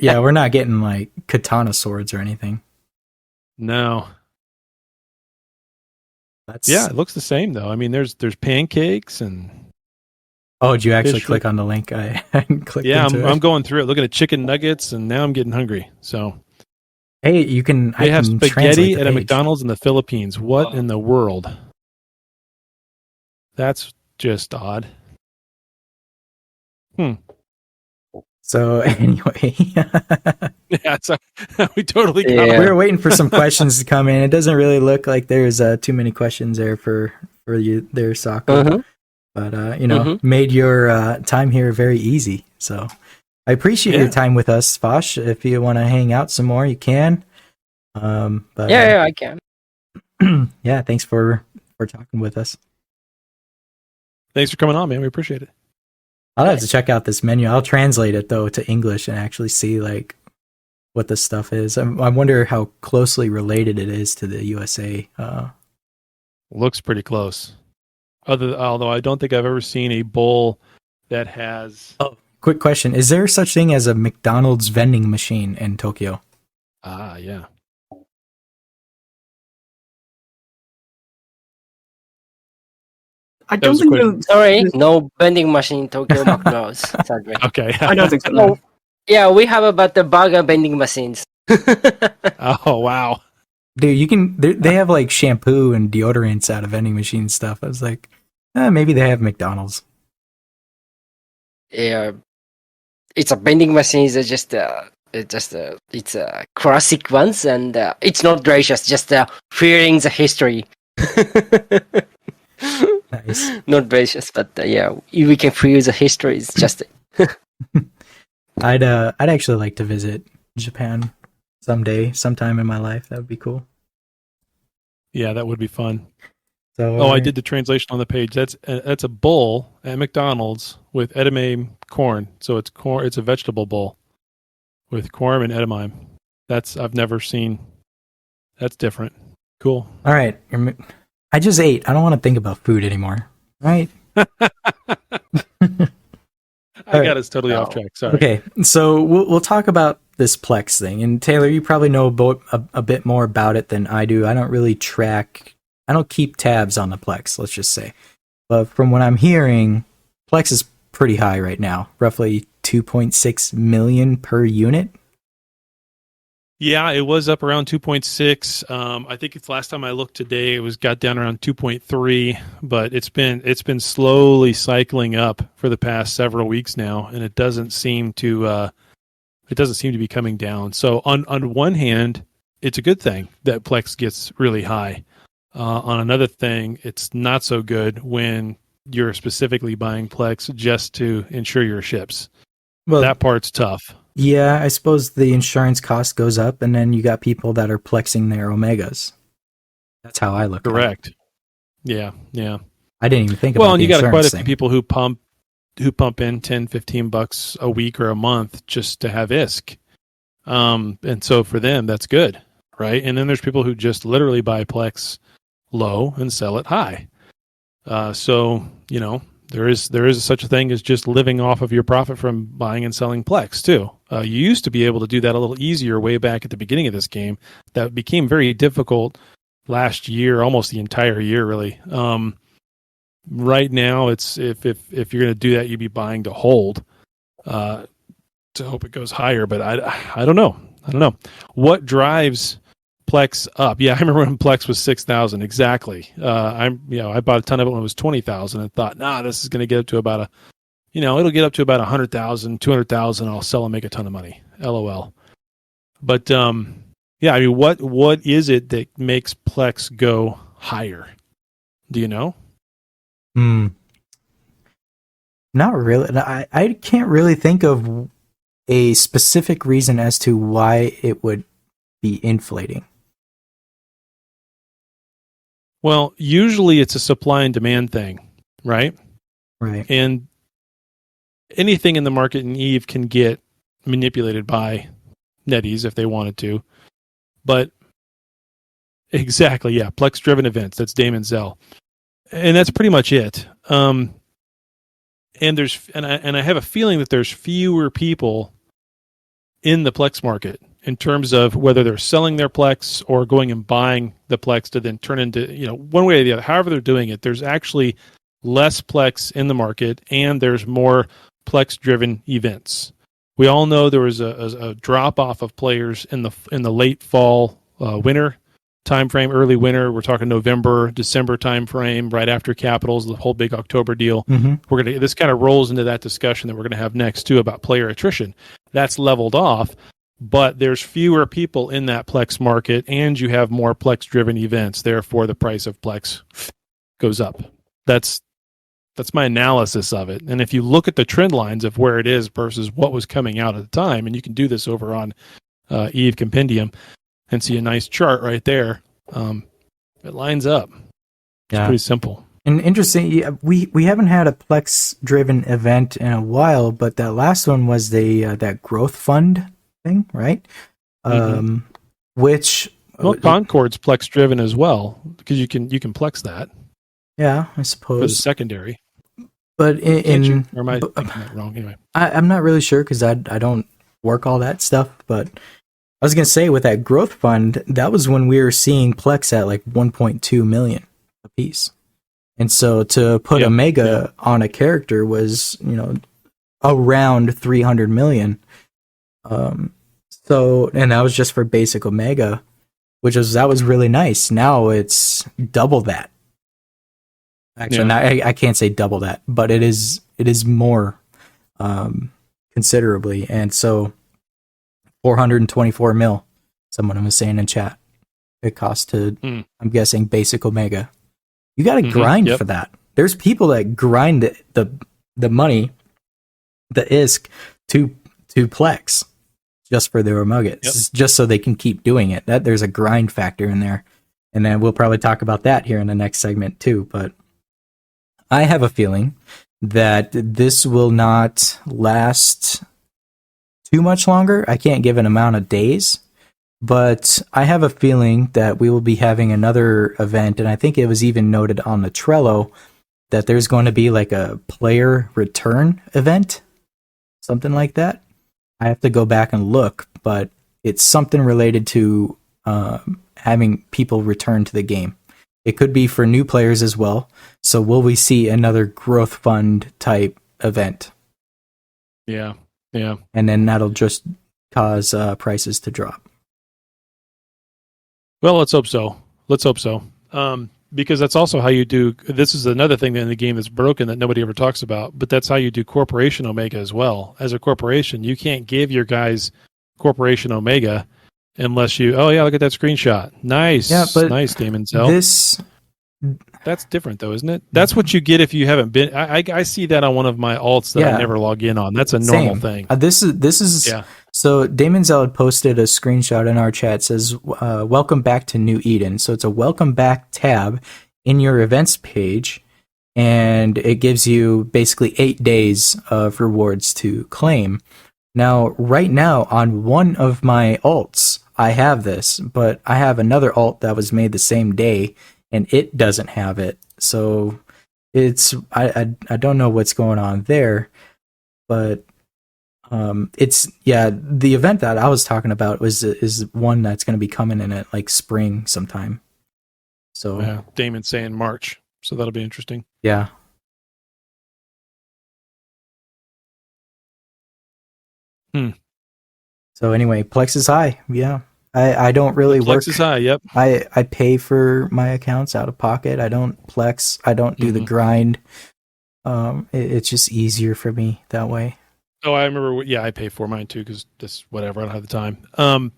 yeah, we're not getting like katana swords or anything. No. That's Yeah, it looks the same though. I mean, there's pancakes and. Oh, did you actually Fish click on the link? I clicked. Yeah, into I'm going through it, looking at chicken nuggets, and now I'm getting hungry. So Hey, you can. they have can translate spaghetti the at a page. McDonald's in the Philippines. What in the world? That's just odd. So anyway, Yeah, so we totally got Yeah. we were waiting for some questions to come in. It doesn't really look like there's too many questions there for you there, Sako. Mhm. But made your time here very easy. So I appreciate your time with us, Foch. If you want to hang out some more, you can. But Yeah, I can. yeah, thanks for talking with us. Thanks for coming on, man. We appreciate it. I'll have to check out this menu. I'll translate it though to English and actually see like what this stuff is. I wonder how closely related it is to the USA. Looks pretty close. Although I don't think I've ever seen a bowl that has. Oh, quick question: is there such thing as a McDonald's vending machine in Tokyo? Ah, yeah. I That don't was a think question. Sorry, no vending machine in Tokyo McDonald's. Sadly. Okay. I don't think so. No. Yeah, we have about the burger vending machines. Oh, wow. Dude, you can. They have like shampoo and deodorants out of vending machine stuff. I was like, maybe they have McDonald's. Yeah, it's a vending machine. It's just it's a classic ones, and it's not gracious. Just fearing the history. Nice. Not gracious, but yeah, we can feel the history. It's just. I'd actually like to visit Japan sometime in my life. That would be cool. Yeah, that would be fun. So I did the translation on the page. That's a bowl at McDonald's with edamame corn. So it's corn. It's a vegetable bowl with corn and edamame. I've never seen. That's different. Cool. All right. I just ate. I don't want to think about food anymore. Right? I got us totally off track. Sorry. Okay, so we'll talk about this Plex thing. And Taylor, you probably know a bit more about it than I do. I don't really I don't keep tabs on the Plex, let's just say. But from what I'm hearing, Plex is pretty high right now, roughly 2.6 million per unit. Yeah, it was up around 2.6. I think it's last time I looked today, it got down around 2.3, but it's been slowly cycling up for the past several weeks now, and it doesn't seem to be coming down. So on one hand, it's a good thing that Plex gets really high. On another thing, it's not so good when you're specifically buying Plex just to insure your ships. Well, that part's tough. Yeah, I suppose the insurance cost goes up, and then you got people that are plexing their Omegas. That's how I look at it. Correct. Yeah. I didn't even think about it. Well, and you got quite a thing. few people who pump in $10-15 a week or a month just to have ISK. And so for them, that's good, right? And then there's people who just literally buy Plex low and sell it high. So, there is such a thing as just living off of your profit from buying and selling Plex too. You used to be able to do that a little easier way back at the beginning of this game. That became very difficult last year, almost the entire year, really. Right now, it's if you're going to do that, you'd be buying to hold to hope it goes higher. But I don't know. What drives Plex up? Yeah, I remember when Plex was 6,000 exactly. I bought a ton of it when it was 20,000 and thought, this is going to get up to about it'll get up to about 100,000, 200,000. I'll sell and make a ton of money. LOL. But what is it that makes Plex go higher? Do you know? Not really. I can't really think of a specific reason as to why it would be inflating. Well, usually it's a supply and demand thing, right? Right. And anything in the market in EVE can get manipulated by netties if they wanted to. But exactly, yeah, Plex-driven events. That's Damon Zell. And that's pretty much it. And I have a feeling that there's fewer people in the Plex market in terms of whether they're selling their Plex or going and buying the Plex to then turn into, one way or the other. However they're doing it, there's actually less Plex in the market, and there's more Plex-driven events. We all know there was a drop-off of players in the late fall, winter time frame, early winter. We're talking November, December time frame, right after Capitals, the whole big October deal. Mm-hmm. This kind of rolls into that discussion that we're gonna have next too about player attrition. That's leveled off, but there's fewer people in that Plex market, and you have more Plex-driven events. Therefore, the price of Plex goes up. That's my analysis of it. And if you look at the trend lines of where it is versus what was coming out at the time, and you can do this over on Eve Compendium and see a nice chart right there, it lines up. It's pretty simple. And interesting, we haven't had a Plex-driven event in a while, but that last one was that growth fund thing, right? Which Concord's Plex-driven as well, because you can Plex that. Yeah, I suppose for the secondary. But or am I thinking that wrong? Anyway, I'm not really sure because I don't work all that stuff. But I was gonna say with that growth fund, that was when we were seeing Plex at like 1.2 million a piece, and so to put a mega on a character was around 300 million. So and that was just for basic Omega, that was really nice. Now it's double that. Actually, I can't say double that, but it is more considerably. And so 424 mil, someone was saying in chat, it costs to, I'm guessing, basic Omega. You got to grind for that. There's people that grind the money, the ISK to Plex just for their Omega, just so they can keep doing it. That there's a grind factor in there. And then we'll probably talk about that here in the next segment too, but I have a feeling that this will not last too much longer. I can't give an amount of days, but I have a feeling that we will be having another event, and I think it was even noted on the Trello that there's going to be like a player return event, something like that. I have to go back and look, but it's something related to having people return to the game. It could be for new players as well. So will we see another growth fund type event? Yeah. And then that'll just cause prices to drop. Well, let's hope so. Because that's also how you do. This is another thing in the game that's broken that nobody ever talks about. But that's how you do Corporation Omega as well. As a corporation, you can't give your guys Corporation Omega unless you, look at that screenshot. Nice. Yeah, but nice, Damon Zell. That's different, though, isn't it? That's what you get if you haven't been. I see that on one of my alts that I never log in on. That's a normal thing. This is. So Damon Zell had posted a screenshot in our chat. It says, "Welcome back to New Eden." So it's a welcome back tab in your events page, and it gives you basically 8 days of rewards to claim. Now, right now, on one of my alts, I have this, but I have another alt that was made the same day, and it doesn't have it. So it's I don't know what's going on there, but it's the event that I was talking about is one that's going to be coming in at like spring sometime. So Damon's saying March, so that'll be interesting. Yeah. So anyway, Plex is high. Yeah. I don't really work. Plex is high, yep. I pay for my accounts out of pocket. I don't Plex. I don't do the grind. It's just easier for me that way. Oh, I remember. Yeah, I pay for mine too because just whatever. I don't have the time.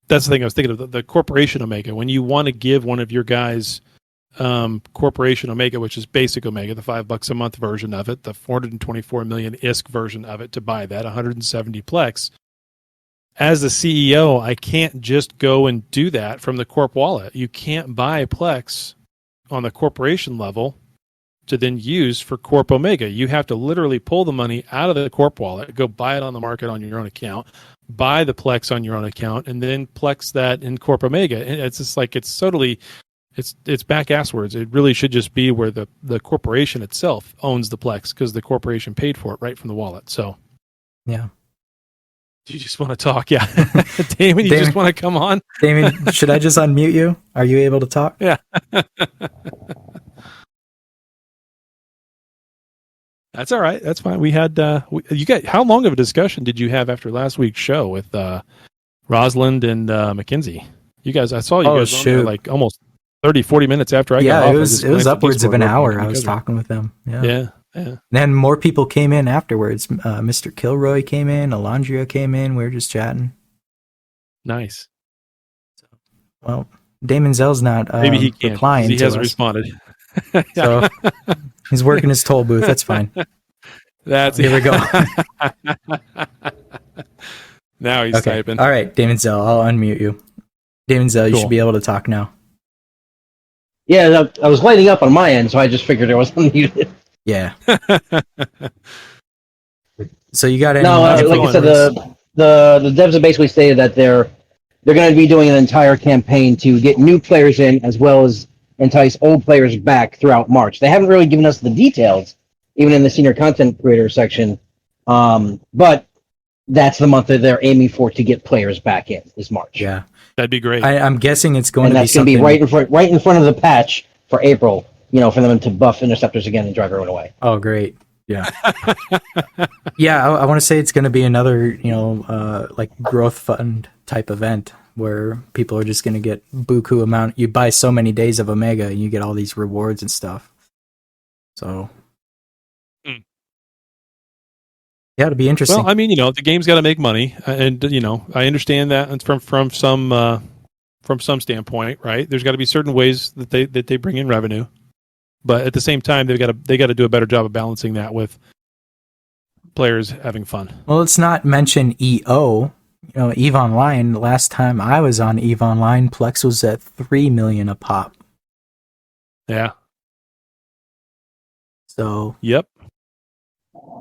That's the thing I was thinking of. The Corporation Omega. When you want to give one of your guys Corporation Omega, which is basic Omega, the $5 a month version of it, the 424 million ISK version of it, to buy that 170 Plex. As the CEO, I can't just go and do that from the Corp wallet. You can't buy Plex on the corporation level to then use for Corp Omega. You have to literally pull the money out of the Corp wallet, go buy it on the market on your own account, buy the Plex on your own account, and then Plex that in Corp Omega. And it's just like it's back asswards. It really should just be where the corporation itself owns the Plex because the corporation paid for it right from the wallet. So, yeah. You just want to talk, yeah. Damon, you just want to come on? Damon, should I just unmute you? Are you able to talk? Yeah. That's all right. That's fine. We had how long of a discussion did you have after last week's show with Rosalind and Mackenzie? You guys, I saw you Oh, guys on there shoot. like almost 30, 40 minutes after I got Yeah, off. it I was just it was glanced at upwards of Discord an real quick hour. and I was you guys were- talking with them. Yeah. Yeah. Then more people came in afterwards. Mr. Kilroy came in. Alondria came in. We were just chatting. Nice. Well, Damon Zell's not Maybe he can't. 'Cause replying He to hasn't us, responded. so he's working his toll booth. That's fine. That's Here we go. Now he's Okay. typing. All right, Damon Zell. I'll unmute you. Damon Zell, you Cool. should be able to talk now. Yeah, I was lighting up on my end, so I just figured I was unmuted. Yeah. So you got any? No, like I info said, on this? the devs have basically stated that they're going to be doing an entire campaign to get new players in, as well as entice old players back throughout March. They haven't really given us the details, even in the senior content creator section. But that's the month that they're aiming for to get players back in, is March. Yeah, That'd be great. I'm guessing it's going And to be that's going to something. be right in front of the patch for April. For them to buff interceptors again and drive everyone away. Oh, great. Yeah. Yeah, I want to say it's going to be another, like growth fund type event where people are just going to get buku amount. You buy so many days of Omega and you get all these rewards and stuff. So, yeah, it'll be interesting. Well, I mean, the game's got to make money, and I understand that it's from some standpoint, right? There's got to be certain ways that they bring in revenue, but at the same time, they got to do a better job of balancing that with players having fun. Well, let's not mention EO. EVE Online. Last time I was on EVE Online, Plex was at 3 million a pop. Yeah. So. Yep.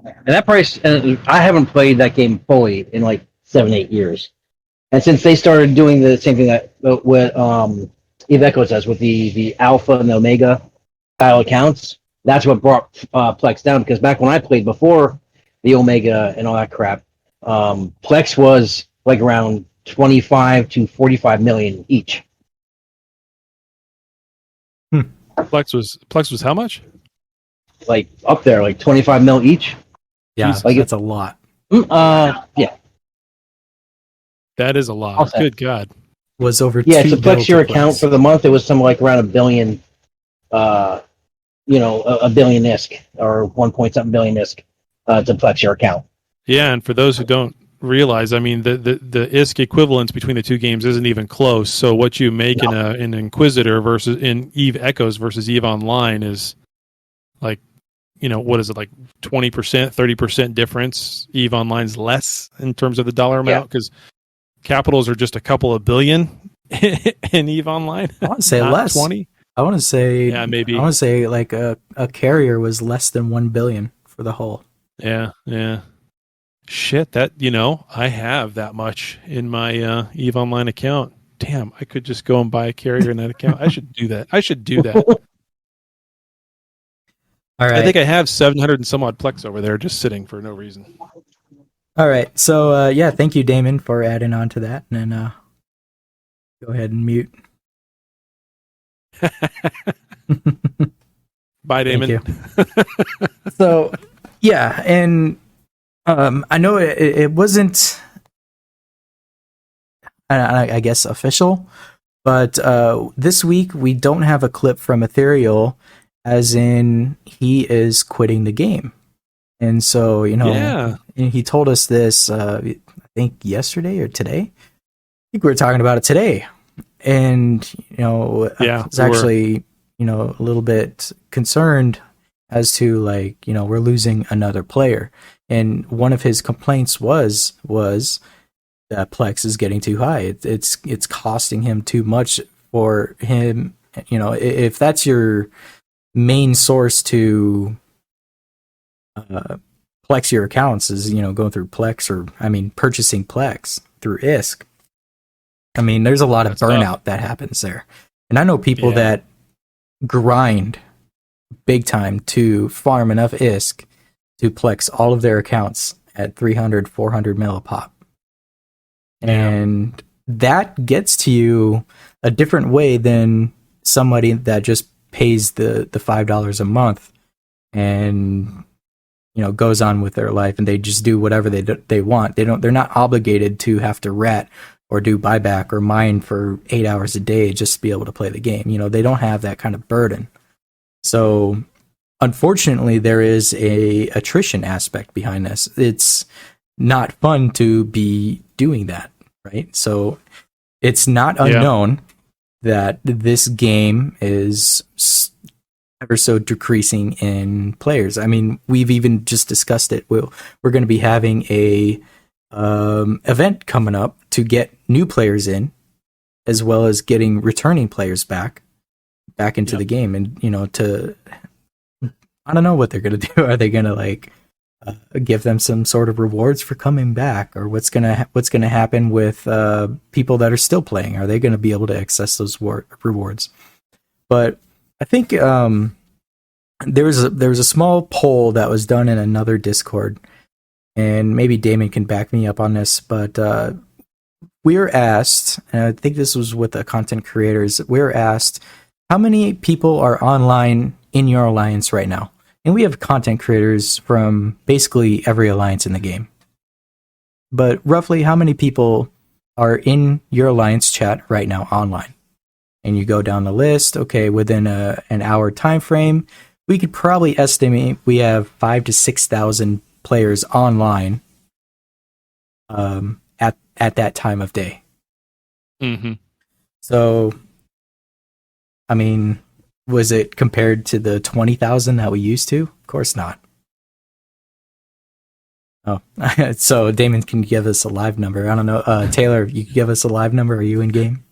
And that price, I haven't played that game fully in like 7-8 years. And since they started doing the same thing that what Eve Echoes does with the Alpha and the Omega style accounts, that's what brought Plex down. Because back when I played before the Omega and all that crap, Plex was like around 25 to 45 million each. Plex was how much? Like up there, like 25 mil each. Yeah, Jesus. that's a lot. Yeah. That is a lot. Okay. Good God. Was over Yeah, 2 to flex mil your to account Plex. for the month, it was something like around $1 billion, a billion ISK or 1 point something billion ISK to flex your account. Yeah, and for those who don't realize, I mean, the ISK equivalence between the two games isn't even close. So what you make in an Inquisitor versus in Eve Echoes versus Eve Online is like, what is it, like 20%, 30% difference? Eve Online's less in terms of the dollar amount because capitals are just a couple of billion in Eve Online. I want to say Not less. 20. I want to say, Yeah, maybe. I want to say like a carrier was less than 1 billion for the whole. Yeah. Shit, that I have that much in my Eve Online account. Damn, I could just go and buy a carrier in that account. I should do that. All right. I think I have 700 and some odd Plex over there just sitting for no reason. All right. So, thank you, Damon, for adding on to that. And then go ahead and mute. Bye, Damon. Thank you. So, yeah, and I know it wasn't, I guess, official, but this week we don't have a clip from Ethereal, as in he is quitting the game. And so, he told us this, I think yesterday or today. I think we were talking about it today. And, I was actually, a little bit concerned as to we're losing another player. And one of his complaints was that Plex is getting too high. It's costing him too much for him. If that's your main source to Plex your accounts is, going through Plex purchasing Plex through ISK. There's a lot of burnout that happens there. And I know people that grind big time to farm enough ISK to Plex all of their accounts at 300, 400 mil a pop. And that gets to you a different way than somebody that just pays the $5 a month and goes on with their life and they just do whatever they want. They're not obligated to have to rat or do buyback or mine for 8 hours a day just to be able to play the game. They don't have that kind of burden. So unfortunately, there is a attrition aspect behind this. It's not fun to be doing that, right? So it's not unknown that this game is ever so decreasing in players. I mean, we've even just discussed it. We're going to be having a event coming up to get new players in, as well as getting returning players back into the game. And I don't know what they're going to do. Are they going to give them some sort of rewards for coming back, or what's going to happen with people that are still playing? Are they going to be able to access those rewards? But I think there was a small poll that was done in another Discord, and maybe Damon can back me up on this, but we were asked, and I think this was with the content creators, we were asked, how many people are online in your alliance right now? And we have content creators from basically every alliance in the game. But roughly, how many people are in your alliance chat right now online? And you go down the list, okay, within an hour time frame, we could probably estimate we have 5,000 to 6,000 players online at that time of day. Mm-hmm. So, I mean, was it compared to the 20,000 that we used to? Of course not. Oh, so Damon can give us a live number. I don't know. Taylor, you can give us a live number. Are you in game?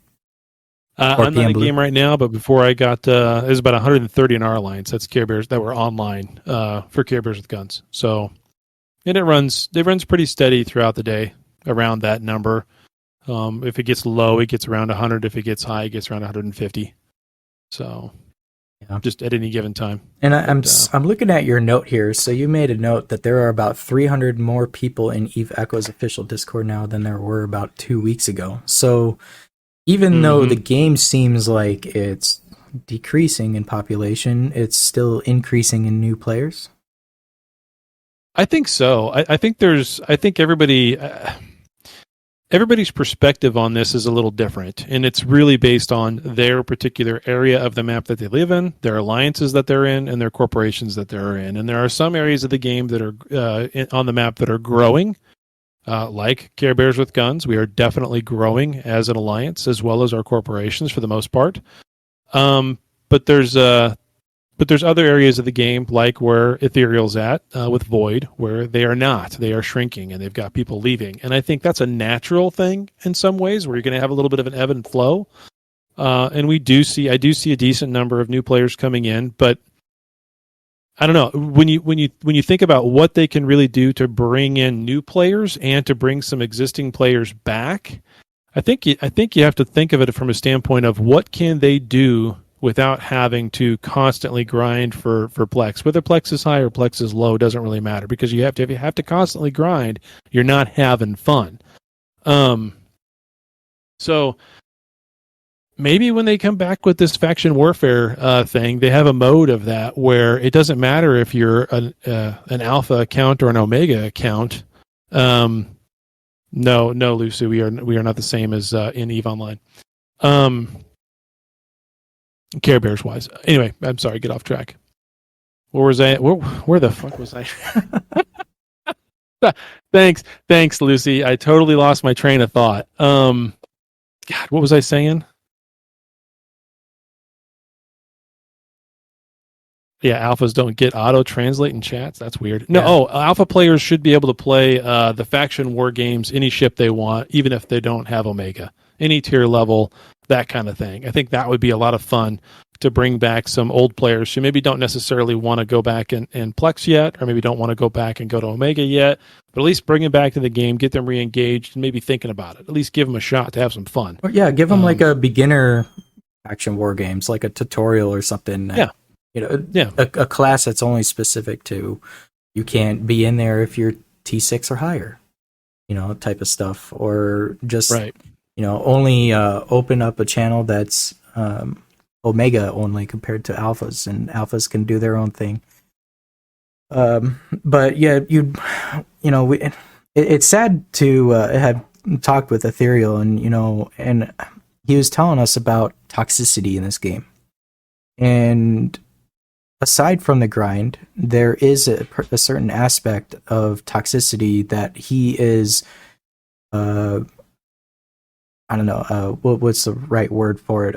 I'm not in game right now, but before I got, it was about 130 in our alliance. That's Care Bears that were online for Care Bears with Guns. So, and it runs pretty steady throughout the day around that number. If it gets low, it gets around 100. If it gets high, it gets around 150. So, just at any given time. And I'm looking at your note here. So you made a note that there are about 300 more people in Eve Echo's official Discord now than there were about 2 weeks ago. So even though the game seems like it's decreasing in population, it's still increasing in new players. I think so. I think everybody's perspective on this is a little different, and it's really based on their particular area of the map that they live in, their alliances that they're in, and their corporations that they're in. And there are some areas of the game that are on the map that are growing, like Care Bears with Guns. We are definitely growing as an alliance, as well as our corporations for the most part. But there's other areas of the game, like where Ethereal's at with Void, where they are not. They are shrinking, and they've got people leaving. And I think that's a natural thing in some ways, where you're going to have a little bit of an ebb and flow. And I do see a decent number of new players coming in, but I don't know. When you think about what they can really do to bring in new players and to bring some existing players back, I think you have to think of it from a standpoint of what can they do without having to constantly grind for Plex. Whether Plex is high or Plex is low doesn't really matter, because if you have to constantly grind, you're not having fun. So maybe when they come back with this faction warfare thing, they have a mode of that where it doesn't matter if you're an alpha account or an omega account. No, Lucy, we are not the same as in EVE Online. Care Bears wise. Anyway, I'm sorry, get off track. Where was I? Where the fuck was I? Thanks, Lucy. I totally lost my train of thought. God, what was I saying? Yeah, alphas don't get auto translate in chats. That's weird. No, alpha players should be able to play the faction war games, any ship they want, even if they don't have Omega, any tier level, that kind of thing. I think that would be a lot of fun to bring back some old players who maybe don't necessarily want to go back and Plex yet, or maybe don't want to go back and go to Omega yet, but at least bring them back to the game, get them re-engaged, and maybe thinking about it. At least give them a shot to have some fun. Or give them like a beginner faction war games, like a tutorial or something. A class that's only specific to, you can't be in there if you're T6 or higher, type of stuff, or just only open up a channel that's Omega only compared to alphas, and alphas can do their own thing. But yeah, it's sad to have talked with Ethereal, and and he was telling us about toxicity in this game. And aside from the grind, there is a certain aspect of toxicity that he is, I don't know, what's the right word for it?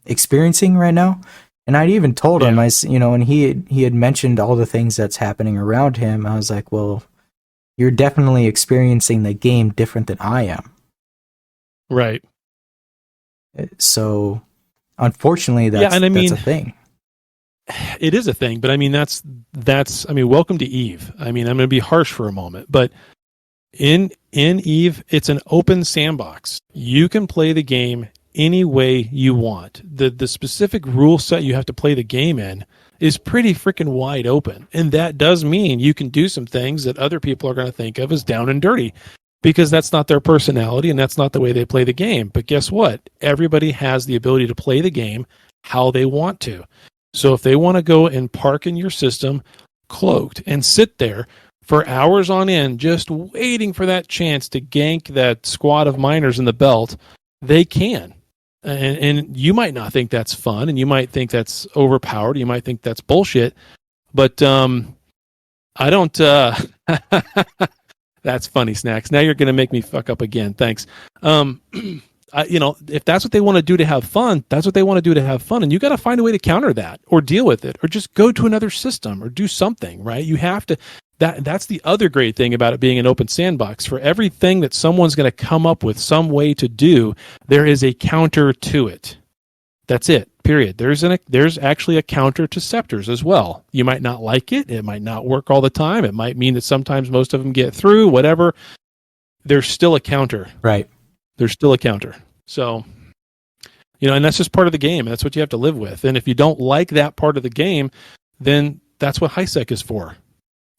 Experiencing right now. And I'd even told him, and he had mentioned all the things that's happening around him. I was like, well, you're definitely experiencing the game different than I am. Right. So, unfortunately, that's a thing. It is a thing, but I mean, that's welcome to Eve. I mean, I'm going to be harsh for a moment, but in Eve, it's an open sandbox. You can play the game any way you want. The specific rule set you have to play the game in is pretty freaking wide open. And that does mean you can do some things that other people are going to think of as down and dirty, because that's not their personality and that's not the way they play the game. But guess what? Everybody has the ability to play the game how they want to. So if they want to go and park in your system cloaked and sit there for hours on end just waiting for that chance to gank that squad of miners in the belt, they can. And you might not think that's fun, and you might think that's overpowered, you might think that's bullshit, but I don't that's funny, Snacks. Now you're going to make me fuck up again. Thanks. If that's what they want to do to have fun, that's what they want to do to have fun. And you got to find a way to counter that or deal with it or just go to another system or do something, right? You have to, that's the other great thing about it being an open sandbox. For everything that someone's going to come up with some way to do, there is a counter to it. That's it, period. There's actually a counter to scepters as well. You might not like it. It might not work all the time. It might mean that sometimes most of them get through, whatever. There's still a counter. Right. There's still a counter. So, and that's just part of the game. That's what you have to live with. And if you don't like that part of the game, then that's what HiSec is for.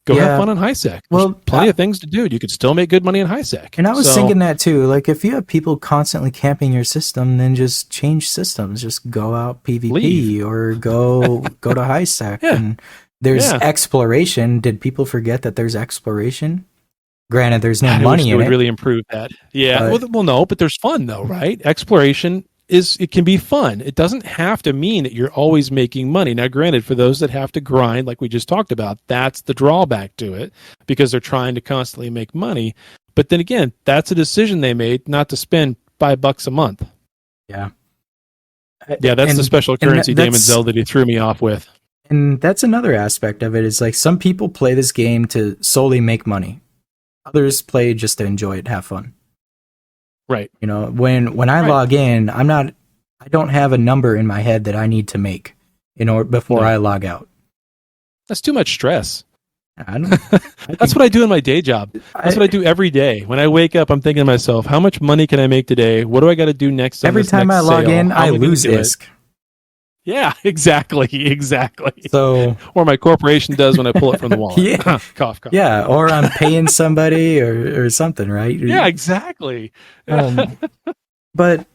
Go have fun on HiSec. There's plenty of things to do. You could still make good money in HiSec. And I was thinking that too. Like, if you have people constantly camping your system, then just change systems. Just go out PvP or go to HiSec. Yeah. And there's exploration. Did people forget that there's exploration? Granted, there's no money in it. Would really improve that. Yeah. No, but there's fun though, right? Exploration it can be fun. It doesn't have to mean that you're always making money. Now, granted, for those that have to grind, like we just talked about, that's the drawback to it because they're trying to constantly make money. But then again, that's a decision they made not to spend $5 a month. Yeah. Yeah, that's the special currency Damon Zell that he threw me off with. And that's another aspect of it. Is like some people play this game to solely make money. Others play just to enjoy it, have fun. Right. When I log in, I don't have a number in my head that I need to make before I log out. That's too much stress. That's what I do in my day job. That's what I do every day. When I wake up, I'm thinking to myself, how much money can I make today? What do I got to do next? Every time I log in, I lose ISK. Yeah, exactly. So, or my corporation does when I pull it from the wallet. Yeah, cough. Yeah, or I'm paying somebody or something, right? Yeah, exactly. But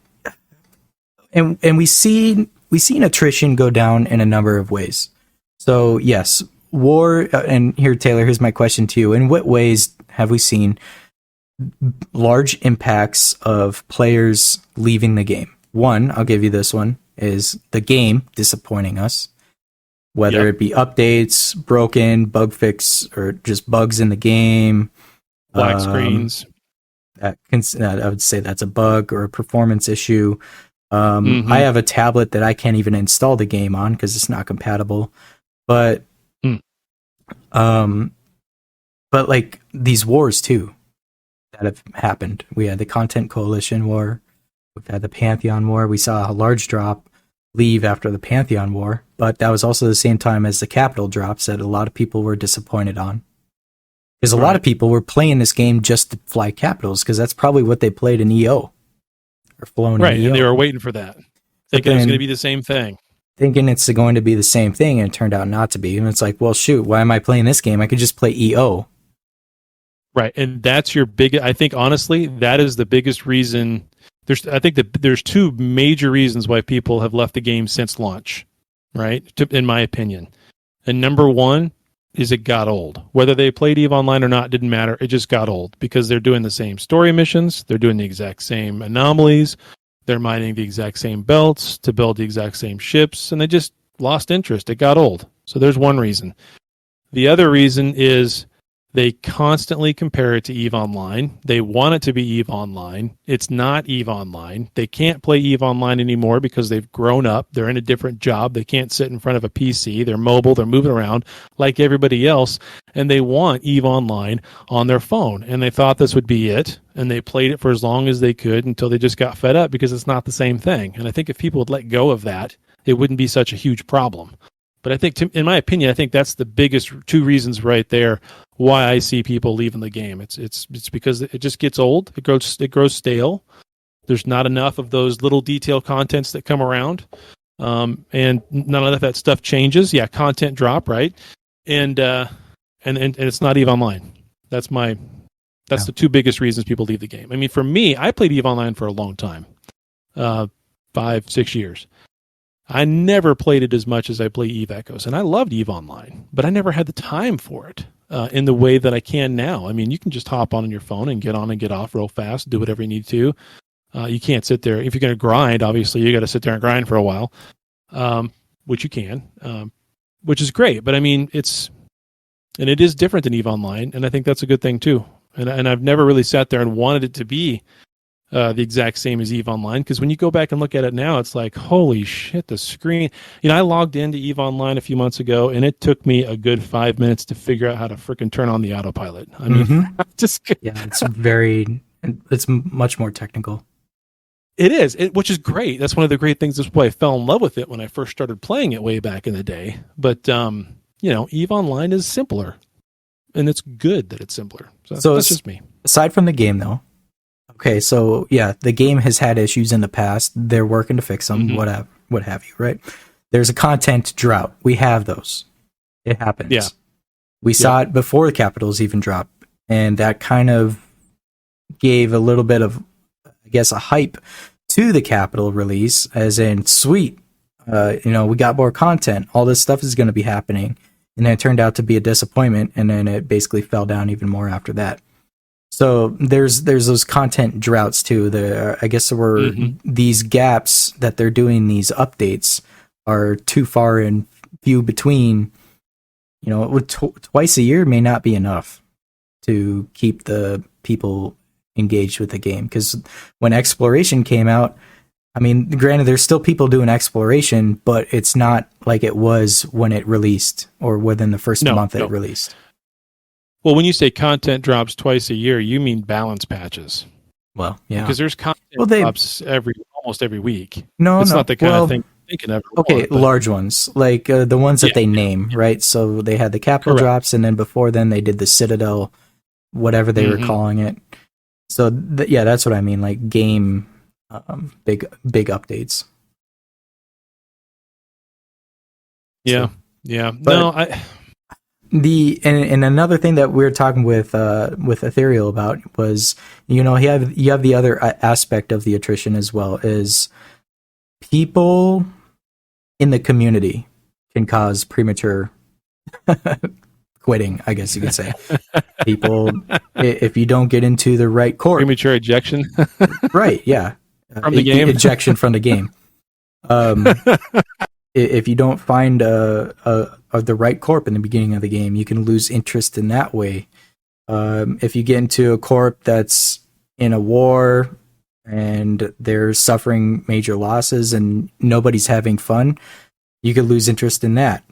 we seen attrition go down in a number of ways. So yes, war. And here, Taylor, here's my question to you: in what ways have we seen large impacts of players leaving the game? One, I'll give you this one. Is the game disappointing us, whether it be updates, broken, bug fix, or just bugs in the game, black screens. I would say that's a bug or a performance issue. I have a tablet that I can't even install the game on because it's not compatible. But like these wars too that have happened. We had the Content Coalition War. We've had the Pantheon War. We saw a large drop leave after the Pantheon War, but that was also the same time as the Capital drops that a lot of people were disappointed on. Because a lot of people were playing this game just to fly Capitals, because that's probably what they played in EO. Or flown in EO. And they were waiting for that. Thinking it was going to be the same thing. Thinking it's going to be the same thing, and it turned out not to be. And it's like, well, shoot, why am I playing this game? I could just play EO. Right, and that's your I think, honestly, that is the biggest reason. I think that there's two major reasons why people have left the game since launch, right? In my opinion. And number one is it got old. Whether they played EVE Online or not didn't matter. It just got old because they're doing the same story missions. They're doing the exact same anomalies. They're mining the exact same belts to build the exact same ships, and they just lost interest. It got old. So there's one reason. The other reason is they constantly compare it to EVE Online. They want it to be EVE Online. It's not EVE Online. They can't play EVE Online anymore because they've grown up. They're in a different job. They can't sit in front of a PC. They're mobile. They're moving around like everybody else. And they want EVE Online on their phone. And they thought this would be it. And they played it for as long as they could until they just got fed up because it's not the same thing. And I think if people would let go of that, it wouldn't be such a huge problem. But I think, in my opinion, I think that's the biggest two reasons right there why I see people leaving the game. It's because it just gets old. It grows stale. There's not enough of those little detail contents that come around, and none of that stuff changes. Yeah, content drop, right? And it's not EVE Online. That's the two biggest reasons people leave the game. I mean, for me, I played EVE Online for a long time, 5-6 years. I never played it as much as I play EVE Echoes, and I loved EVE Online, but I never had the time for it in the way that I can now. I mean, you can just hop on your phone and get on and get off real fast, do whatever you need to. You can't sit there. If you're going to grind, obviously, you got to sit there and grind for a while, which you can, which is great. But I mean, it is different than EVE Online, and I think that's a good thing too. And I've never really sat there and wanted it to be the exact same as EVE Online, because when you go back and look at it now, it's like, holy shit, the screen. I logged into EVE Online a few months ago, and it took me a good 5 minutes to figure out how to freaking turn on the autopilot. I mean, it's much more technical. It is, which is great. That's one of the great things. That's why I fell in love with it when I first started playing it way back in the day. But EVE Online is simpler, and it's good that it's simpler. So that's just me. Aside from the game, though. Okay, so yeah, the game has had issues in the past. They're working to fix them, what have you, right? There's a content drought. We have those. It happens. Yeah. We saw it before the Capitals even dropped, and that kind of gave a little bit of, I guess, a hype to the Capital release, as in, sweet, we got more content. All this stuff is going to be happening. And then it turned out to be a disappointment, and then it basically fell down even more after that. So there's those content droughts too. I guess there were these gaps that they're doing these updates are too far and few between. Twice a year may not be enough to keep the people engaged with the game. Because when Exploration came out, I mean, granted, there's still people doing Exploration, but it's not like it was when it released or within the first month it released. Well, when you say content drops twice a year, you mean balance patches. Well, yeah. Because there's content drops almost every week. It's not the kind of thing I'm thinking of. Okay, large ones. Like the ones that they name, right? So they had the Capital drops, and then before then they did the Citadel, whatever they were calling it. So, that's what I mean, like game big updates. Yeah, so, yeah. But and another thing that we were talking with Ethereal about was, you have the other aspect of the attrition as well, is people in the community can cause premature quitting, I guess you could say. People, if you don't get into the right corp, premature ejection, right? Yeah, from the game, ejection from the game. If you don't find the right corp in the beginning of the game, you can lose interest in that way. If you get into a corp that's in a war and they're suffering major losses and nobody's having fun, you could lose interest in that.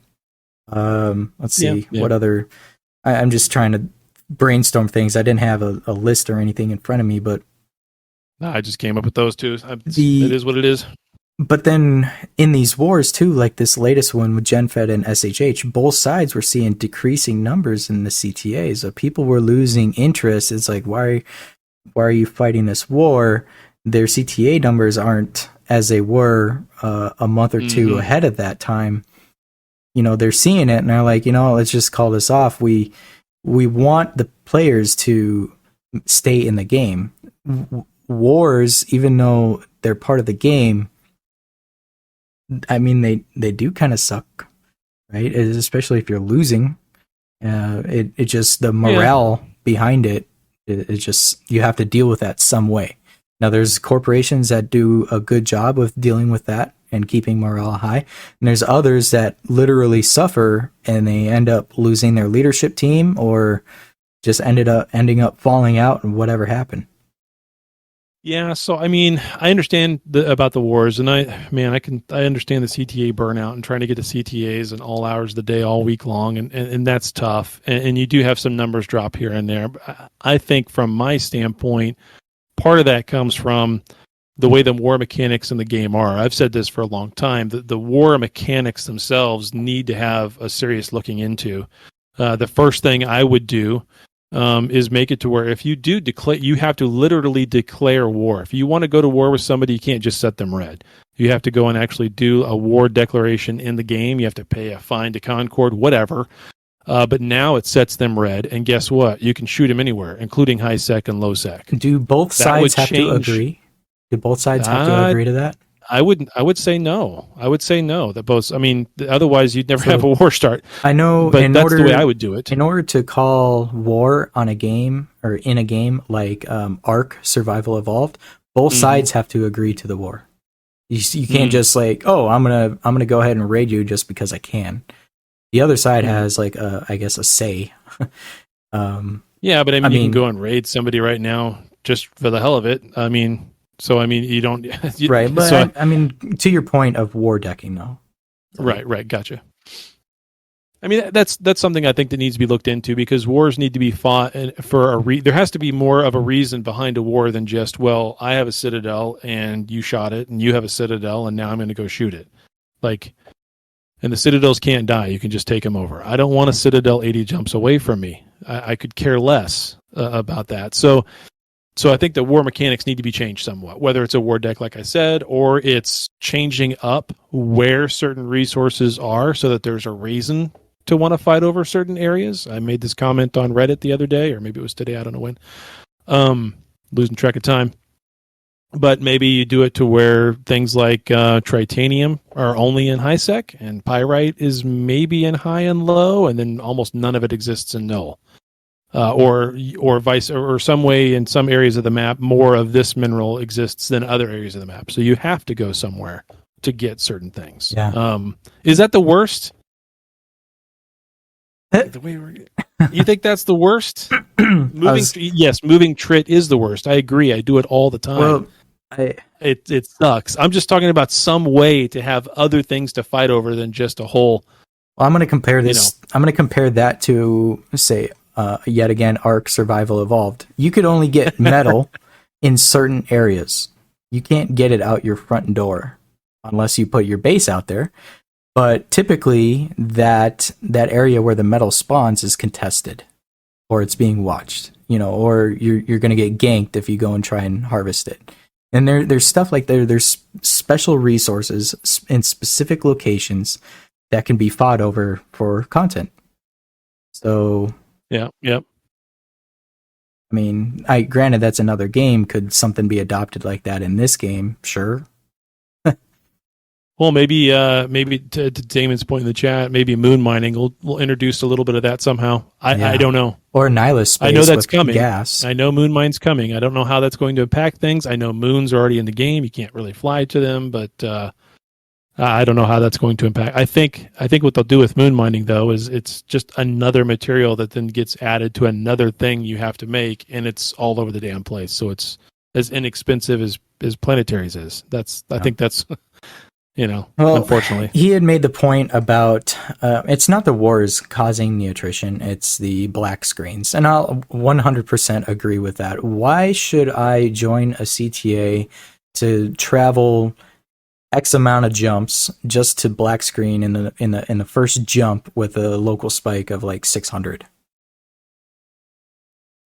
Let's see, what other... I'm just trying to brainstorm things. I didn't have a list or anything in front of me, but... No, I just came up with those two. It is what it is. But then in these wars too, like this latest one with GenFed and SHH, both sides were seeing decreasing numbers in the CTAs. So people were losing interest. It's like, why are you fighting this war? Their CTA numbers aren't as they were a month or two ahead of that time. They're seeing it and they're like, let's just call this off. We want the players to stay in the game. Wars, even though they're part of the game, I mean, they do kind of suck, right? Especially if you're losing. It just the morale behind it. It just you have to deal with that some way. Now there's corporations that do a good job of dealing with that and keeping morale high, and there's others that literally suffer and they end up losing their leadership team or just ending up falling out and whatever happened. Yeah, so I mean, I understand about the wars, and I understand the CTA burnout and trying to get to CTAs in all hours of the day, all week long, and that's tough. And you do have some numbers drop here and there. But I think from my standpoint, part of that comes from the way the war mechanics in the game are. I've said this for a long time. The war mechanics themselves need to have a serious looking into. The first thing I would do is make it to where if you do declare, you have to literally declare war. If you want to go to war with somebody, you can't just set them red. You have to go and actually do a war declaration in the game. You have to pay a fine to Concord, whatever. But now it sets them red, and guess what? You can shoot them anywhere, including high sec and low sec. Do both sides have to agree? Do both sides have to agree to that? I would say no. I would say no. That both. I mean, otherwise you'd never have a war start. I know, but that's the way I would do it. In order to call war on a game or in a game like Ark Survival Evolved, both sides have to agree to the war. You can't just like, oh, I'm gonna go ahead and raid you just because I can. The other side has like I guess a say. Yeah, but I mean, you can go and raid somebody right now just for the hell of it. I mean. So, I mean, you don't... right, but so, I mean, to your point of war decking, though. Right, gotcha. I mean, that's something I think that needs to be looked into because wars need to be fought for there has to be more of a reason behind a war than just, well, I have a citadel and you shot it, and you have a citadel and now I'm going to go shoot it. Like, and the citadels can't die. You can just take them over. I don't want a citadel 80 jumps away from me. I could care less about that. So I think the war mechanics need to be changed somewhat, whether it's a war deck, like I said, or it's changing up where certain resources are so that there's a reason to want to fight over certain areas. I made this comment on Reddit the other day, or maybe it was today. I don't know when. Losing track of time. But maybe you do it to where things like tritanium are only in high sec and pyrite is maybe in high and low, and then almost none of it exists in null. Or vice or some way in some areas of the map more of this mineral exists than other areas of the map. So you have to go somewhere to get certain things. Yeah. Is that the worst? You think that's the worst? Moving trit is the worst. I agree. I do it all the time. Well, it sucks. I'm just talking about some way to have other things to fight over than just a whole. Well, I'm going to compare this. I'm going to compare that to say. Yet again, Ark Survival Evolved. You could only get metal in certain areas. You can't get it out your front door unless you put your base out there. But typically, that area where the metal spawns is contested, or it's being watched. Or you're going to get ganked if you go and try and harvest it. And there's stuff like there's special resources in specific locations that can be fought over for content. So. Yeah. I mean, granted that's another game. Could something be adopted like that in this game? Sure. Well, maybe to Damon's point in the chat, maybe moon mining will introduce a little bit of that somehow. I don't know. Or Nihilus space. I know that's coming. Gas. I know moon mine's coming. I don't know how that's going to impact things. I know moons are already in the game. You can't really fly to them, but I don't know how that's going to impact. I think what they'll do with moon mining though is it's just another material that then gets added to another thing you have to make, and it's all over the damn place. So it's as inexpensive as planetaries is. I think that's unfortunately. He had made the point about it's not the wars causing the attrition, it's the black screens. And I'll 100% agree with that. Why should I join a CTA to travel X amount of jumps just to black screen in the first jump with a local spike of like 600,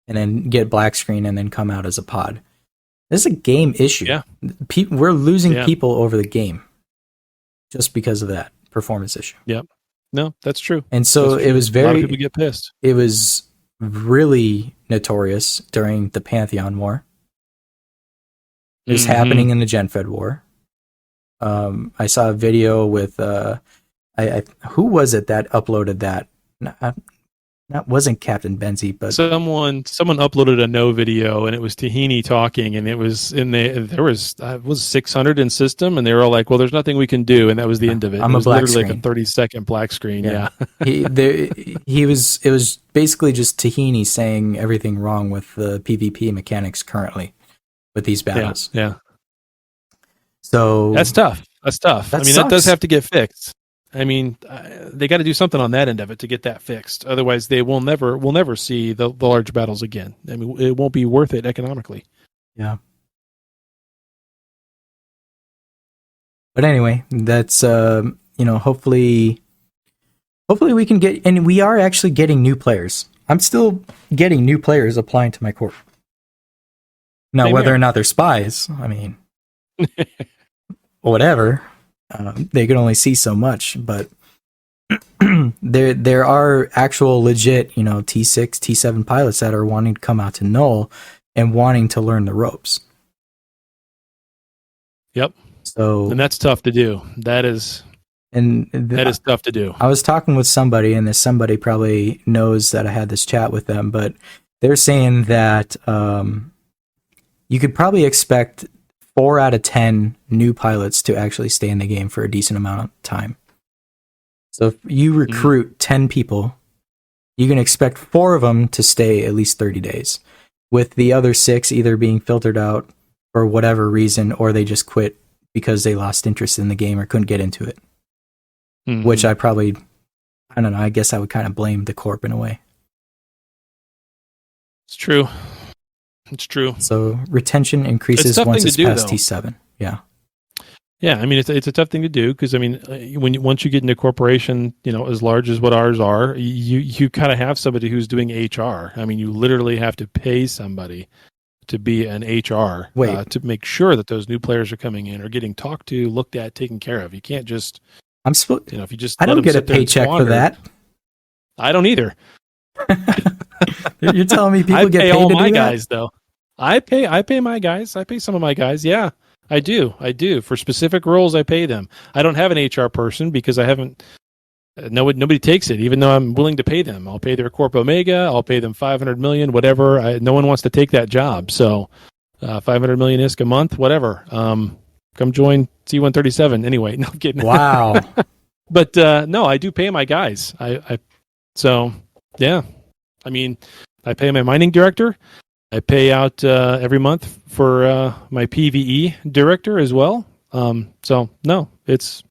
and then get black screen and then come out as a pod? This is a game issue. Yeah, we're losing people over the game just because of that performance issue. Yep. No, that's true. And so it was a lot of people get pissed. It was really notorious during the Pantheon War. It was happening in the GenFed War. I saw a video with who was it that uploaded that? that wasn't Captain Benzie, but someone uploaded a no video, and it was Tahini talking, and it was there was 600 in system, and they were all like, "Well, there's nothing we can do," and that was the end of it. I'm it a was black literally screen. like a 30-second black screen. Yeah. It was basically just Tahini saying everything wrong with the PvP mechanics currently with these battles. Yeah. So That's tough. That I mean, that does sucks. have to get fixed. I mean, they got to do something on that end of it to get that fixed. Otherwise, we'll never see the large battles again. I mean, it won't be worth it economically. Yeah. But anyway, that's hopefully we can get, and we are actually getting new players. I'm still getting new players applying to my corp. Now, Same whether here. or not they're spies, I mean, whatever. They can only see so much, but there are actual legit, T6, T7 pilots that are wanting to come out to Null and wanting to learn the ropes. Yep. So, And that's tough to do. That is tough to do. I was talking with somebody, and this somebody probably knows that I had this chat with them, but they're saying that you could probably expect 4 out of 10 new pilots to actually stay in the game for a decent amount of time. So if you recruit 10 people, you can expect 4 of them to stay at least 30 days, with the other 6 either being filtered out for whatever reason, or they just quit because they lost interest in the game or couldn't get into it. Mhm. Which I don't know, I guess I would kind of blame the corp in a way. It's true. It's true. So retention increases tough once thing it's to do, past though. T7. Yeah. Yeah, I mean, it's a tough thing to do because, I mean, once you get into a corporation, as large as what ours are, you kind of have somebody who's doing HR. I mean, you literally have to pay somebody to be an HR to make sure that those new players are coming in, are getting talked to, looked at, taken care of. You can't just, if you just I let don't them get a sit there and paycheck for squander- that. I don't either. You're telling me people I get pay paid all to my do that? guys though. I pay my guys. I pay some of my guys. Yeah, I do. For specific roles. I pay them. I don't have an HR person because I haven't. Nobody takes it, even though I'm willing to pay them. I'll pay their Corp Omega. I'll pay them 500 million, whatever. No one wants to take that job. So 500 million ISK a month, whatever. Come join C137. Anyway, no I'm kidding. Wow. But no, I do pay my guys. So yeah. I mean, I pay my mining director. I pay out every month for my PVE director as well. So no, that's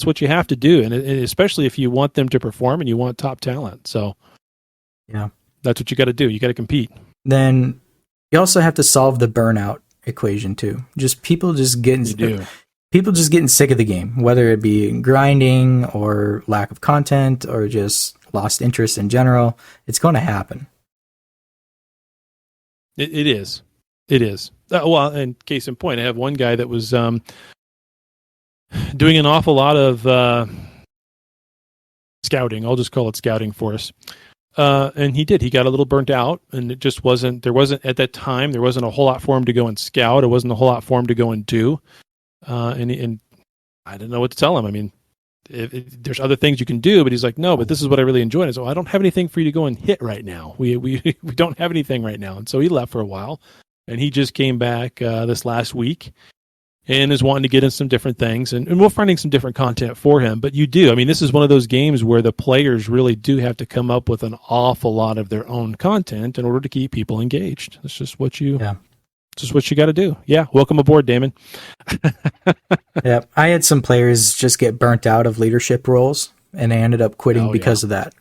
what you have to do, and especially if you want them to perform and you want top talent. So yeah, that's what you got to do. You got to compete. Then you also have to solve the burnout equation too. People just getting sick of the game, whether it be grinding or lack of content or just lost interest in general. It's going to happen. It is. Well, and case in point, I have one guy that was doing an awful lot of scouting. I'll just call it scouting for us. And he got a little burnt out, and it just wasn't at that time, there wasn't a whole lot for him to go and scout. It wasn't a whole lot for him to go and do. And I didn't know what to tell him. I mean, there's other things you can do, but he's like, no, but this is what I really enjoy. And I said, I don't have anything for you to go and hit right now. We don't have anything right now. And so he left for a while, and he just came back this last week and is wanting to get in some different things, and we're finding some different content for him. But I mean, this is one of those games where the players really do have to come up with an awful lot of their own content in order to keep people engaged. That's just what you got to do. Yeah. Welcome aboard, Damon. Yeah. I had some players just get burnt out of leadership roles, and they ended up quitting because of that.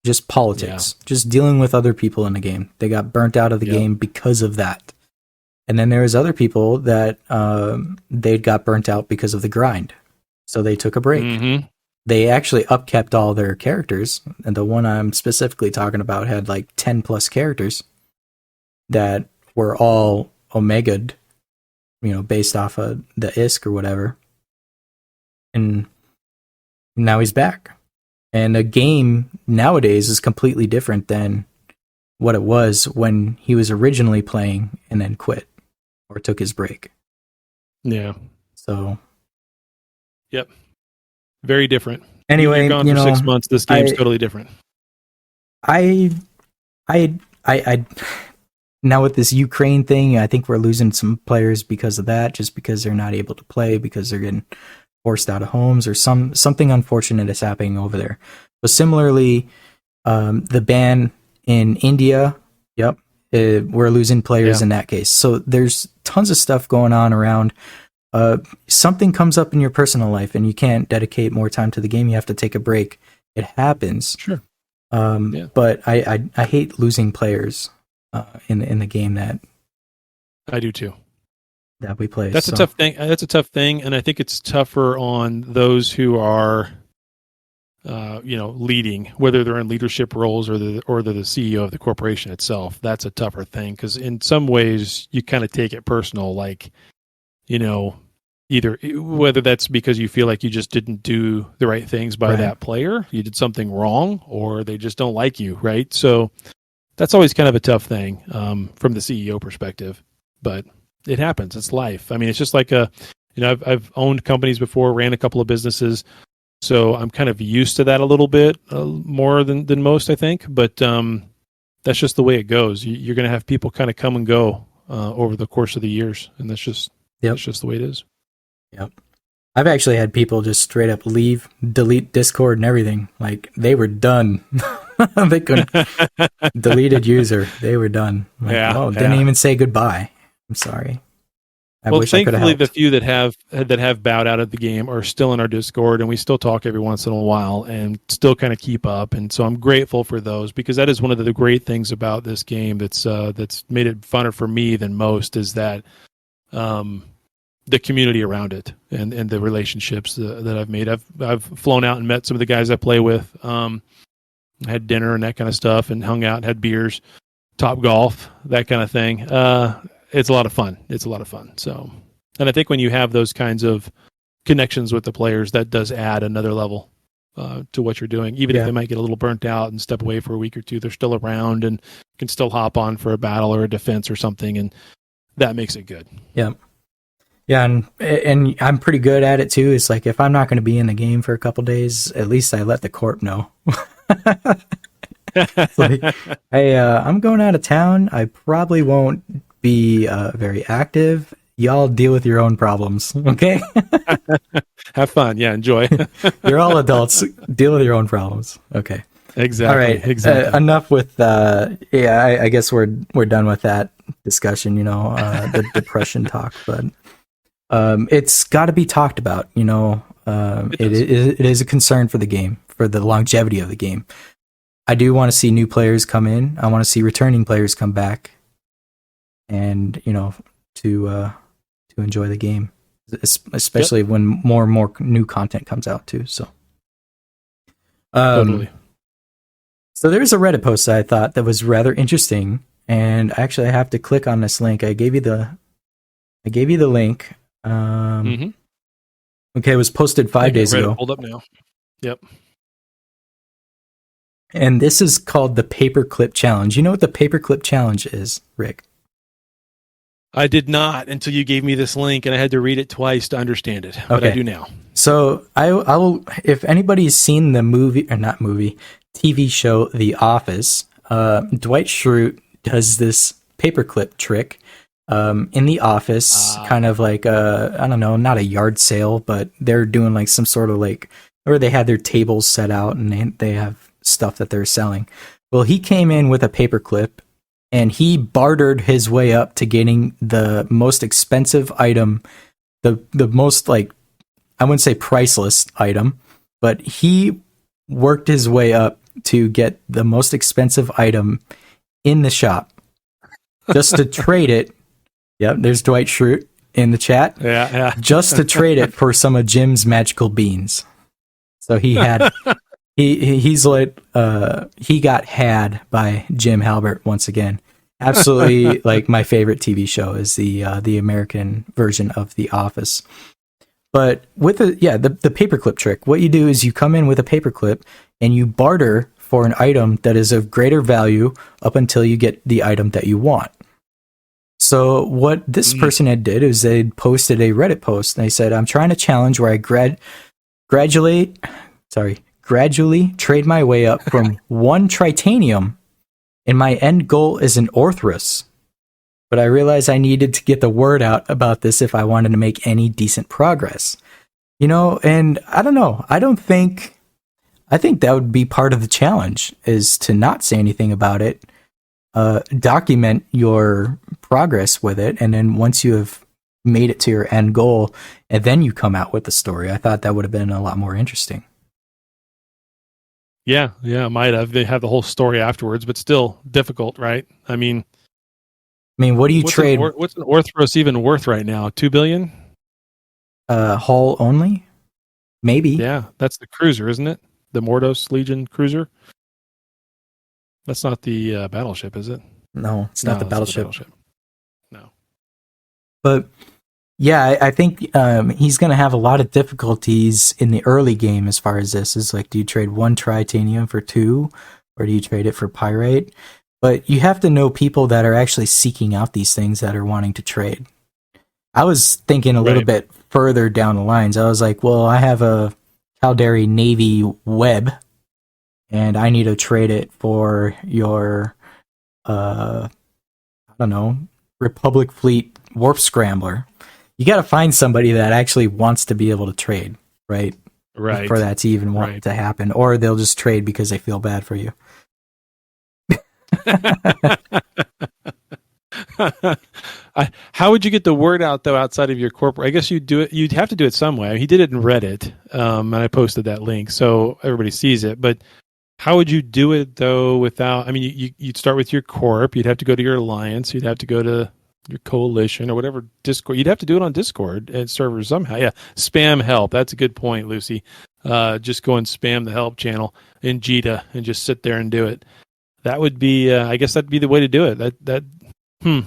Just politics, just dealing with other people in the game. They got burnt out of the game because of that. And then there was other people that they got burnt out because of the grind. So they took a break. Mm-hmm. They actually upkept all their characters. And the one I'm specifically talking about had like 10 plus characters that were all Omega'd, based off of the ISK or whatever. And now he's back. And the game nowadays is completely different than what it was when he was originally playing and then quit or took his break. Yeah. So. Yep. Very different. Anyway, you're gone for 6 months. This game's totally different. I, I now with this Ukraine thing, I think we're losing some players because of that, just because they're not able to play because they're getting forced out of homes or something unfortunate is happening over there. But similarly, the ban in India, we're losing players in that case. So there's tons of stuff going on around. Something comes up in your personal life and you can't dedicate more time to the game. You have to take a break. It happens. Sure. But I hate losing players in the game that I do too. That we play. That's a tough thing. That's a tough thing, and I think it's tougher on those who are, leading, whether they're in leadership roles or they're the CEO of the corporation itself. That's a tougher thing because in some ways you kind of take it personal, like, either whether that's because you feel like you just didn't do the right things by that player, you did something wrong, or they just don't like you, right? So that's always kind of a tough thing from the CEO perspective, but it happens. It's life. I mean, it's just like I've owned companies before, ran a couple of businesses, so I'm kind of used to that a little bit more than most, I think. But that's just the way it goes. You're going to have people kind of come and go over the course of the years, and that's just the way it is. Yep. I've actually had people just straight up leave, delete Discord and everything. Like they were done. They couldn't deleted user. They were done. Like, didn't even say goodbye. I'm sorry. I wish I could have thankfully, helped. the few that have bowed out of the game are still in our Discord, and we still talk every once in a while, and still kind of keep up. And so I'm grateful for those, because that is one of the great things about this game that's made it funner for me than most, is that the community around it and the relationships that I've made. I've flown out and met some of the guys I play with. Had dinner and that kind of stuff, and hung out and had beers, Top Golf, that kind of thing. It's a lot of fun. So, and I think when you have those kinds of connections with the players, that does add another level to what you're doing. Even if they might get a little burnt out and step away for a week or two, they're still around and can still hop on for a battle or a defense or something, and that makes it good. Yeah. Yeah, and I'm pretty good at it too. It's like, if I'm not going to be in the game for a couple days, at least I let the corp know. It's like, hey, I'm going out of town. I probably won't be very active. Y'all deal with your own problems, okay? Have fun. Yeah, enjoy. You're all adults. Deal with your own problems. Okay. Exactly. All right. Exactly. Enough with I guess we're done with that discussion, the depression talk, but it's got to be talked about, it is a concern for the game, for the longevity of the game. I do want to see new players come in. I want to see returning players come back, and to enjoy the game, especially when more and more new content comes out too. So, Totally. So there's a Reddit post that I thought that was rather interesting, and actually I have to click on this link. I gave you the link. Okay, it was posted 5 days ago. Hold up now. Yep. And this is called the Paperclip Challenge. You know what the Paperclip Challenge is, Rick? I did not until you gave me this link, and I had to read it twice to understand it. But I do now. So I will. If anybody's seen the TV show The Office, Dwight Schrute does this paperclip trick in the office, kind of like I don't know, not a yard sale, but they're doing like some sort of or they had their tables set out and they have stuff that they're selling. Well, he came in with a paperclip and he bartered his way up to getting the most expensive item, the most, I wouldn't say priceless item, but he worked his way up to get the most expensive item in the shop just to trade it. Yep, there's Dwight Schrute in the chat. Yeah. Just to trade it for some of Jim's magical beans. So he had he's like he got had by Jim Halbert once again. Absolutely, my favorite TV show is the American version of The Office. But with the paperclip trick, what you do is you come in with a paperclip and you barter for an item that is of greater value up until you get the item that you want. So what this person had did is they posted a Reddit post and they said, I'm trying to challenge where I graduate gradually trade my way up from 1 tritanium, and my end goal is an orthrus. But I realized I needed to get the word out about this if I wanted to make any decent progress. You know, and I don't know. I think that would be part of the challenge, is to not say anything about it, document your progress with it, and then once you have made it to your end goal, and then you come out with the story. I thought that would have been a lot more interesting. Yeah, it might have. They have the whole story afterwards, but still difficult, right? I mean, what do you trade? What's an Orthros even worth right now? 2 billion? Hull only? Maybe. Yeah, that's the cruiser, isn't it? The Mordos Legion cruiser? That's not the battleship, is it? No, it's not the battleship. No. But yeah, I think he's going to have a lot of difficulties in the early game as far as this. Is like, do you trade 1 tritanium for 2, or do you trade it for pyrite? But you have to know people that are actually seeking out these things that are wanting to trade. I was thinking a little bit further down the lines. I was like, well, I have a Caldari Navy web, and I need to trade it for your, Republic Fleet Warp Scrambler. You got to find somebody that actually wants to be able to trade, right? Right. For that to even want to happen. Or they'll just trade because they feel bad for you. How would you get the word out, though, outside of your corporate? I guess you'd do it. You'd have to do it some way. He did it in Reddit, and I posted that link so everybody sees it. But how would you do it, though, without? I mean, you'd start with your corp. You'd have to go to your alliance. You'd have to go to your coalition or whatever Discord. You'd have to do it on Discord and servers somehow. Yeah, spam help. That's a good point, Lucy. Just go and spam the help channel in Jita and just sit there and do it. That would be, I guess that'd be the way to do it. Okay.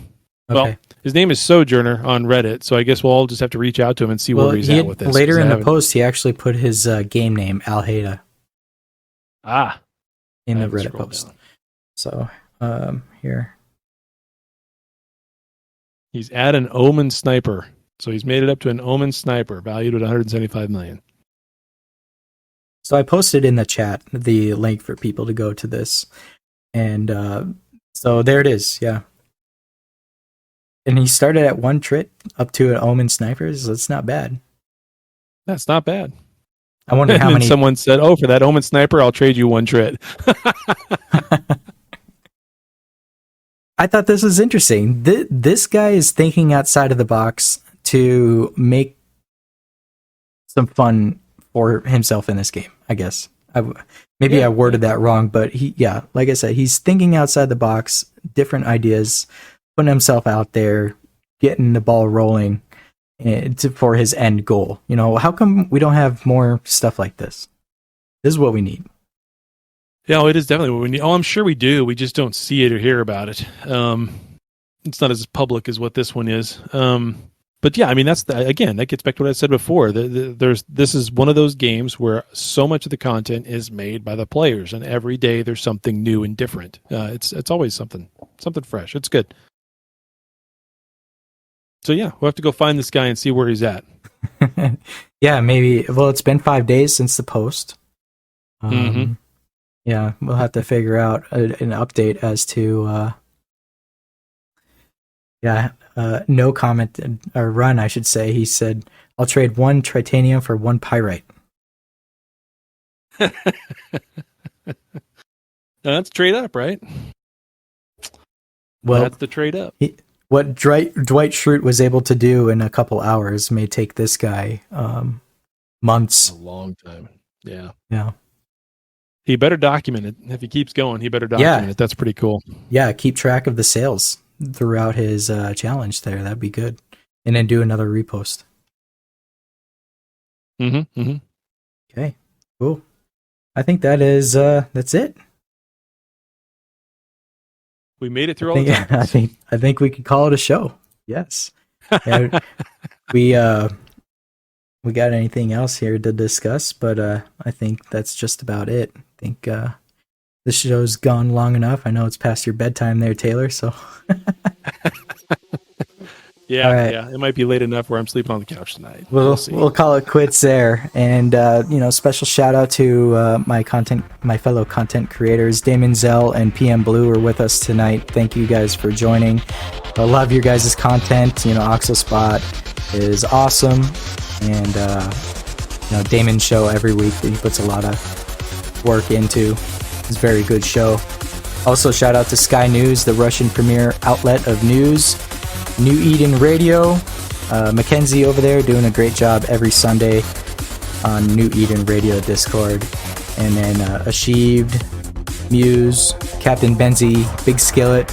Well, his name is Sojourner on Reddit, so I guess we'll all just have to reach out to him and see where he's at with this. Later in the post, he actually put his game name, Al-Haida. In the Reddit post. Down. So, here. He's at an Omen Sniper. So he's made it up to an Omen Sniper, valued at 175 million. So I posted in the chat the link for people to go to this. And so there it is, yeah. And he started at 1 trit up to an Omen Snipers. That's not bad. That's not bad. I wonder how many. Someone said, "Oh, for that Omen Sniper, I'll trade you 1 trit." I thought this was interesting. This guy is thinking outside of the box to make some fun for himself in this game, I guess. I worded that wrong, but like I said, he's thinking outside the box, different ideas, putting himself out there, getting the ball rolling for his end goal. You know, how come we don't have more stuff like this? This is what we need. Yeah, it is definitely what we need. Oh, I'm sure we do. We just don't see it or hear about it. It's not as public as what this one is. But yeah, I mean, that gets back to what I said before. This is one of those games where so much of the content is made by the players, and every day there's something new and different. It's always something fresh. It's good. So yeah, we'll have to go find this guy and see where he's at. Yeah, maybe. Well, it's been 5 days since the post. Yeah, we'll have to figure out an update as to. No comment or run, I should say. He said, "I'll trade 1 tritanium for 1 pyrite." That's trade up, right? Well, that's the trade up. What Dwight Schrute was able to do in a couple hours may take this guy months. A long time. Yeah. Yeah. He better document it. If he keeps going, he better document it. That's pretty cool. Yeah, keep track of the sales throughout his challenge there. That'd be good. And then do another repost. Okay, cool. I think that's it. We made it through all the time. I think we could call it a show. Yes. Yeah, we got anything else here to discuss, but I think that's just about it. I think this show's gone long enough. I know it's past your bedtime there, Taylor, so Yeah, All right. yeah. It might be late enough where I'm sleeping on the couch tonight. We'll see. we'll call it quits there. And special shout out to my fellow content creators, Damon Zell and PM Blue are with us tonight. Thank you guys for joining. I love your guys' content. Oxospot is awesome, and Damon's show every week that he puts a lot of work into. It's a very good show. Also, shout out to Sky News, the Russian premier outlet of news. New Eden Radio, Mackenzie over there doing a great job every Sunday on New Eden Radio Discord. And then Ashived, Muse, Captain Benzie, Big Skillet,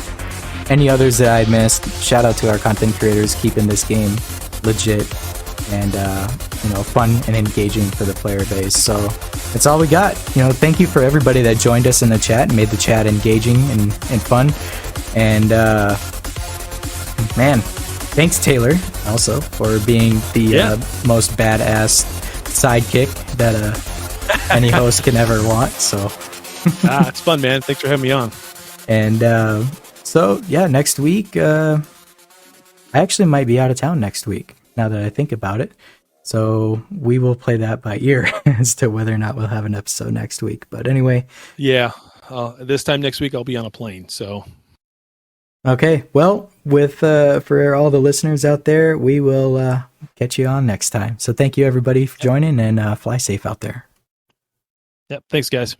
any others that I missed. Shout out to our content creators keeping this game legit and fun and engaging for the player base. So that's all we got. Thank you for everybody that joined us in the chat and made the chat engaging and fun. And man, thanks Taylor also for being the most badass sidekick that any host can ever want. So it's fun, man. Thanks for having me on. And next week I actually might be out of town next week now that I think about it. So we will play that by ear as to whether or not we'll have an episode next week. But anyway. Yeah. This time next week I'll be on a plane. So. Okay. Well, for all the listeners out there, we will catch you on next time. So thank you everybody for joining, and fly safe out there. Yep. Thanks guys.